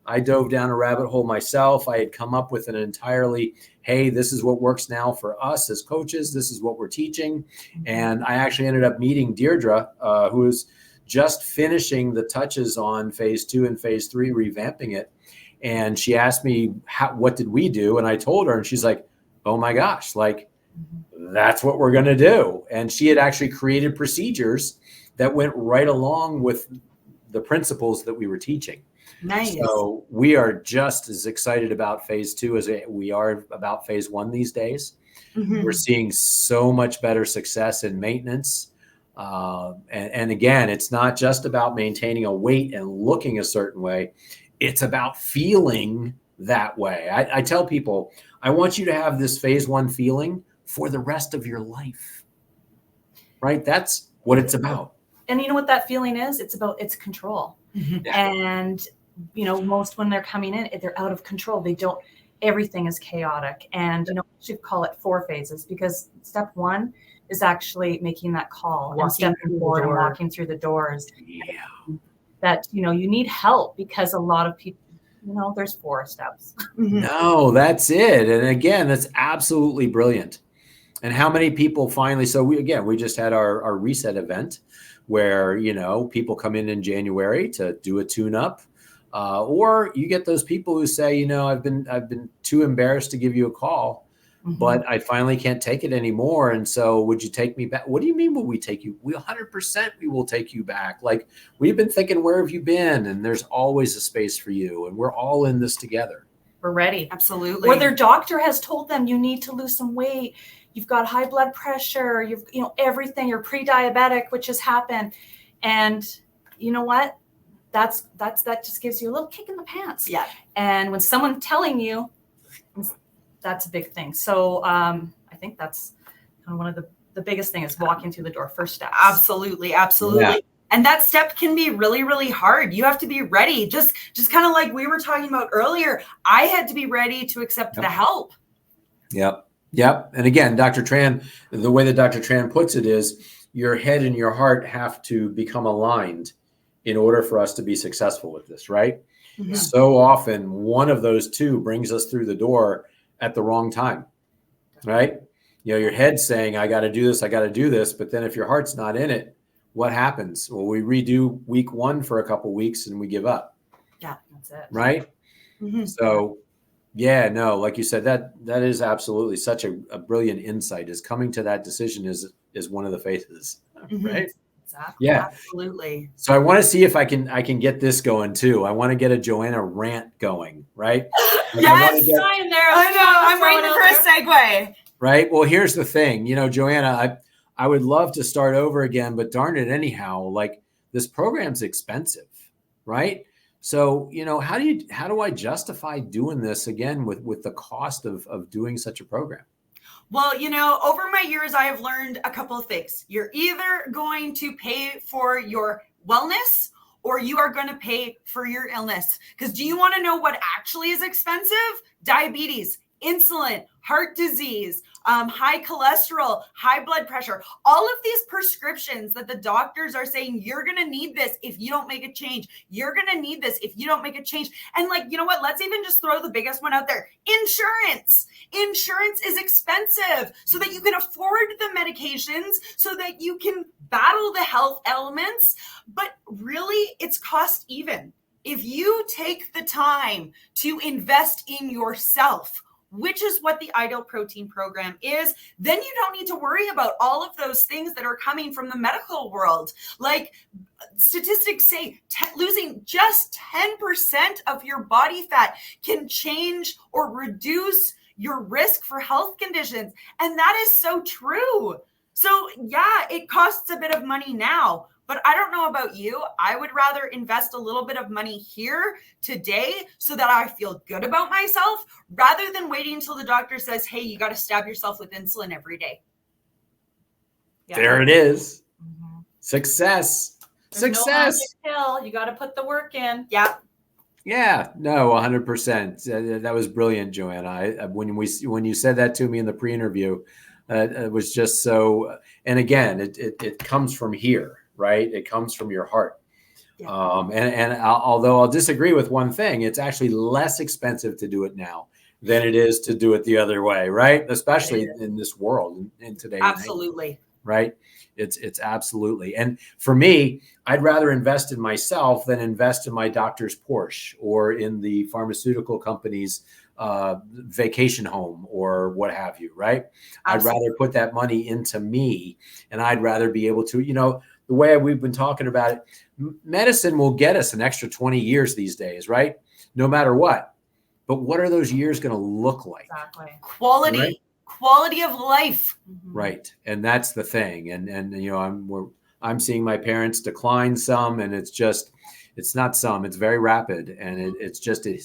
I dove down a rabbit hole myself. I had come up with an entirely, hey, this is what works now for us as coaches. This is what we're teaching. And I actually ended up meeting Deirdre, who is just finishing the touches on phase 2 and phase 3, revamping it. And she asked me, what did we do? And I told her, and she's like, oh my gosh, like that's what we're going to do. And she had actually created procedures that went right along with the principles that we were teaching. Nice. So we are just as excited about phase 2 as we are about phase 1 these days. Mm-hmm. We're seeing so much better success in maintenance. And again, it's not just about maintaining a weight and looking a certain way. It's about feeling that way. I tell people, I want you to have this phase 1 feeling for the rest of your life. Right? That's what it's about. And you know what that feeling is? It's control. Mm-hmm. And most when they're coming in, they're out of control. Everything is chaotic. And, we should call it 4 phases because step 1 is actually making that call and stepping forward and walking through the doors. Yeah. That, you need help because a lot of people, there's 4 steps. No, that's it. And again, that's absolutely brilliant. And how many people finally, so we just had our reset event where, people come in January to do a tune-up. Or you get those people who say, I've been too embarrassed to give you a call, but I finally can't take it anymore. And so would you take me back? What do you mean? Will we take you? 100% we will take you back. Like we've been thinking, where have you been? And there's always a space for you. And we're all in this together. We're ready. Absolutely. Or their doctor has told them you need to lose some weight. You've got high blood pressure. You've, everything. You're pre-diabetic, which has happened. And you know what? that just gives you a little kick in the pants. Yeah. And when someone's telling you, that's a big thing. So I think that's kind of one of the biggest thing is walking through the door, first step. Absolutely. Absolutely. Yeah. And that step can be really, really hard. You have to be ready. Just kind of like we were talking about earlier, I had to be ready to accept the help. Yep. Yep. And again, Dr. Tran, the way that Dr. Tran puts it is your head and your heart have to become aligned in order for us to be successful with this, right? Mm-hmm. So often one of those two brings us through the door at the wrong time, right? You know, your head's saying, I got to do this, I got to do this. But then if your heart's not in it, what happens? Well, we redo week 1 for a couple of weeks and we give up. Yeah, that's it. Right? Mm-hmm. So, yeah, no, like you said, that is absolutely such a brilliant insight. Is coming to that decision is one of the phases, mm-hmm. right? Exactly. Yeah, absolutely. So I want to see if I can get this going too. I want to get a Joanna rant going, right? Yes, I know. I'm waiting for a segue. Right. Well, here's the thing. You know, Joanna, I would love to start over again, but darn it, anyhow, like this program's expensive, right? So, you know, how do I justify doing this again with the cost of doing such a program? Well, you know, over my years, I have learned a couple of things. You're either going to pay for your wellness or you are going to pay for your illness. Because do you want to know what actually is expensive? Diabetes, insulin, heart disease, high cholesterol, high blood pressure, all of these prescriptions that the doctors are saying, you're going to need this if you don't make a change. You're going to need this if you don't make a change. And like, you know what? Let's even just throw the biggest one out there. Insurance. Insurance is expensive so that you can afford the medications, so that you can battle the health elements. But really, it's cost even. If you take the time to invest in yourself, which is what the Ideal Protein program is, then you don't need to worry about all of those things that are coming from the medical world. Like statistics say losing just 10% of your body fat can change or reduce your risk for health conditions. And that is so true. So yeah, it costs a bit of money now, but I don't know about you. I would rather invest a little bit of money here today so that I feel good about myself rather than waiting until the doctor says, hey, you got to stab yourself with insulin every day. Yeah. There it is. Mm-hmm. Success. There's Success. No pill. You got to put the work in. Yeah. Yeah, no, 100%. That was brilliant, Joanna. When you said that to me in the pre-interview, it was just so. And again, it comes from here, right? It comes from your heart. Yeah. Although I'll disagree with one thing, it's actually less expensive to do it now than it is to do it the other way, right? Especially in this world in today. Absolutely. Right? It's absolutely. And for me, I'd rather invest in myself than invest in my doctor's Porsche or in the pharmaceutical company's vacation home or what have you, right? Absolutely. I'd rather put that money into me, and I'd rather be able to, you know, the way we've been talking about it, medicine will get us an extra 20 years these days, right? No matter what. But what are those years going to look like? Exactly. Quality. Right? Quality of life. Right. And that's the thing. And you know, I'm seeing my parents decline some, and it's not some, it's very rapid. And it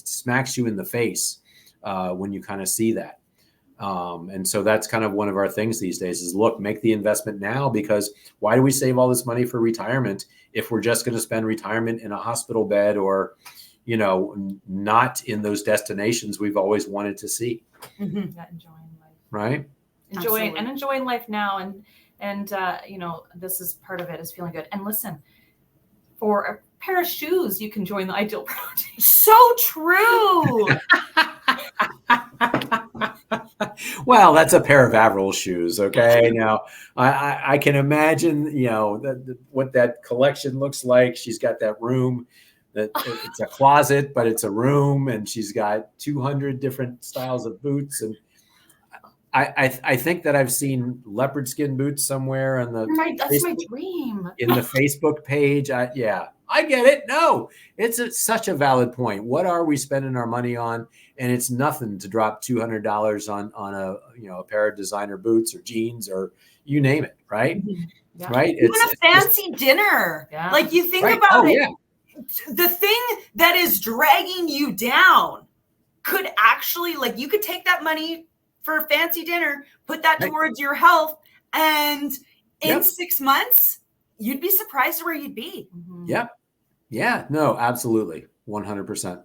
smacks you in the face when you kind of see that. And so that's kind of one of our things these days is, look, make the investment now, because why do we save all this money for retirement if we're just going to spend retirement in a hospital bed or, you know, not in those destinations we've always wanted to see. Mm-hmm. Yeah, enjoying life. Right. Enjoying life now. And you know, this is part of it, is feeling good. And listen, for a pair of shoes, you can join the Ideal Protein. So true. Well, that's a pair of Avril shoes. Okay. Now I can imagine, you know, what that collection looks like. She's got that room that it's a closet, but it's a room, and she's got 200 different styles of boots. And I think that I've seen leopard skin boots somewhere on the that's my dream. In the Facebook page. I get it. No, it's such a valid point. What are we spending our money on? And it's nothing to drop $200 on a pair of designer boots or jeans or you name it, right? Mm-hmm. Yeah. Right. Even a fancy dinner. Yeah. Like you think about it. Yeah. the thing that is dragging you down could actually, like, you could take that money for a fancy dinner, put that towards your health, and in 6 months, you'd be surprised where you'd be. Mm-hmm. Yep. Yeah, no, absolutely. 100%.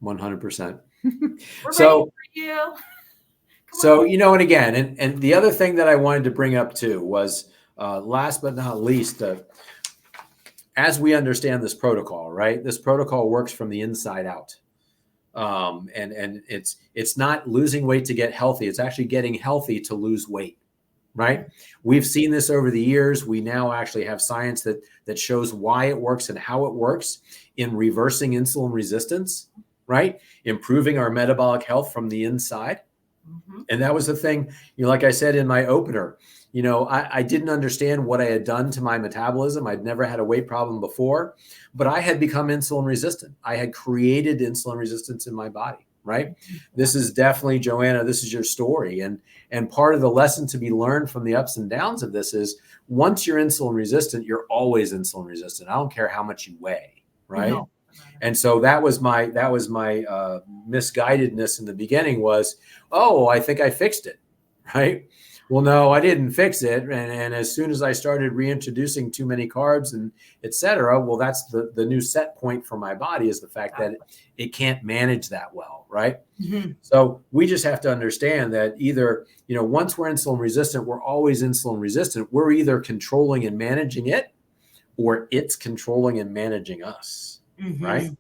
100%. We're So, ready for you. So, you know, and again, and the other thing that I wanted to bring up too was, last but not least, as we understand this protocol, right? This protocol works from the inside out. And it's not losing weight to get healthy. It's actually getting healthy to lose weight, right? We've seen this over the years. We now actually have science that shows why it works and how it works in reversing insulin resistance, right? Improving our metabolic health from the inside. Mm-hmm. And that was the thing, you know, like I said in my opener, you know, I didn't understand what I had done to my metabolism. I'd never had a weight problem before, but I had become insulin resistant. I had created insulin resistance in my body, right? This is definitely, Joanna, this is your story. And part of the lesson to be learned from the ups and downs of this is once you're insulin resistant, you're always insulin resistant. I don't care how much you weigh, right? No. And so that was my misguidedness in the beginning was, oh, I think I fixed it, right? Well, no, I didn't fix it. And as soon as I started reintroducing too many carbs and et cetera, well, that's the new set point for my body is the fact that it can't manage that well, right? Mm-hmm. So we just have to understand that either, you know, once we're insulin resistant, we're always insulin resistant. We're either controlling and managing it or it's controlling and managing us. Mm-hmm. Right?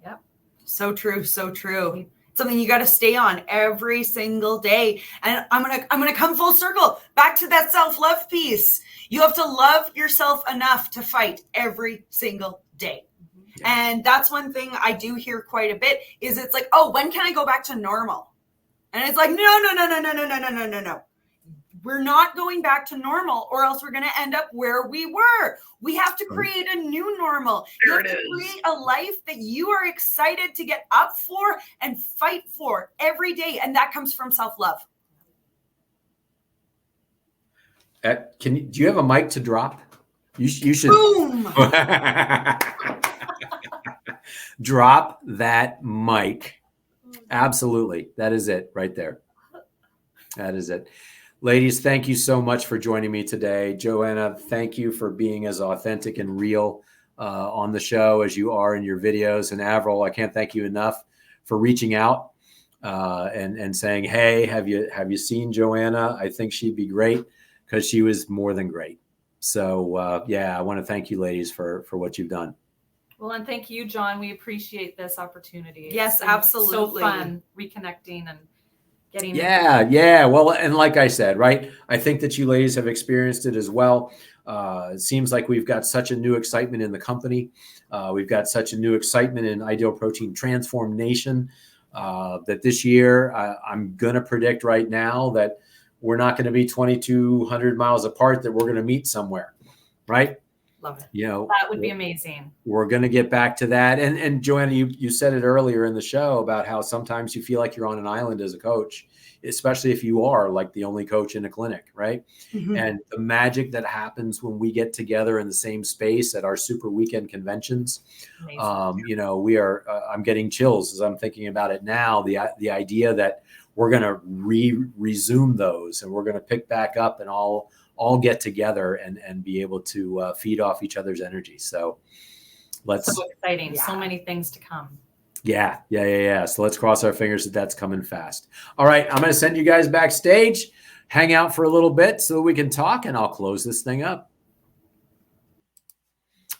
Yep. So true. So true. Something you got to stay on every single day. And I'm going to come full circle back to that self-love piece. You have to love yourself enough to fight every single day. Yeah. And that's one thing I do hear quite a bit is it's like, oh, when can I go back to normal? And it's like, no. We're not going back to normal or else we're going to end up where we were. We have to create a new normal. You have to create a life that you are excited to get up for and fight for every day. And that comes from self-love. Do you have a mic to drop? You should. Boom. Drop that mic. Absolutely. That is it right there. That is it. Ladies, thank you so much for joining me today. Joanna, thank you for being as authentic and real on the show as you are in your videos. And Avril, I can't thank you enough for reaching out and saying, hey, have you seen Joanna? I think she'd be great because she was more than great. So, yeah, I want to thank you, ladies, for what you've done. Well, and thank you, John. We appreciate this opportunity. Yes, absolutely. So fun reconnecting and getting. Yeah. Well, and like I said, right, I think that you ladies have experienced it as well. It seems like we've got such a new excitement in the company. We've got such a new excitement in Ideal Protein TRANsformNation that this year I'm going to predict right now that we're not going to be 2,200 miles apart, that we're going to meet somewhere, right? Love it. You know, that would be amazing. We're going to get back to that. And Joanna, you said it earlier in the show about how sometimes you feel like you're on an island as a coach, especially if you are like the only coach in a clinic, right? Mm-hmm. And the magic that happens when we get together in the same space at our super weekend conventions, you know, we are, I'm getting chills as I'm thinking about it now, the idea that we're going to resume those and we're going to pick back up and all get together and be able to feed off each other's energy. So so exciting. Yeah. So many things to come. Yeah. So let's cross our fingers that that's coming fast. All right. I'm going to send you guys backstage, hang out for a little bit so that we can talk, and I'll close this thing up.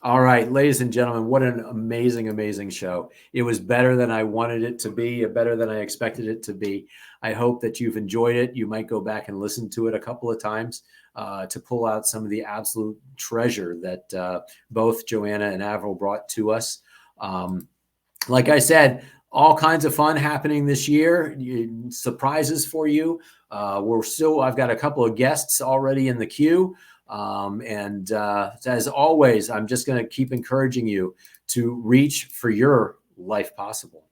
All right, ladies and gentlemen, what an amazing, amazing show. It was better than I wanted it to be, better than I expected it to be. I hope that you've enjoyed it. You might go back and listen to it a couple of times to pull out some of the absolute treasure that both Joanna and Avril brought to us. Like I said, all kinds of fun happening this year, surprises for you. I've got a couple of guests already in the queue. As always, I'm just going to keep encouraging you to reach for your life possible.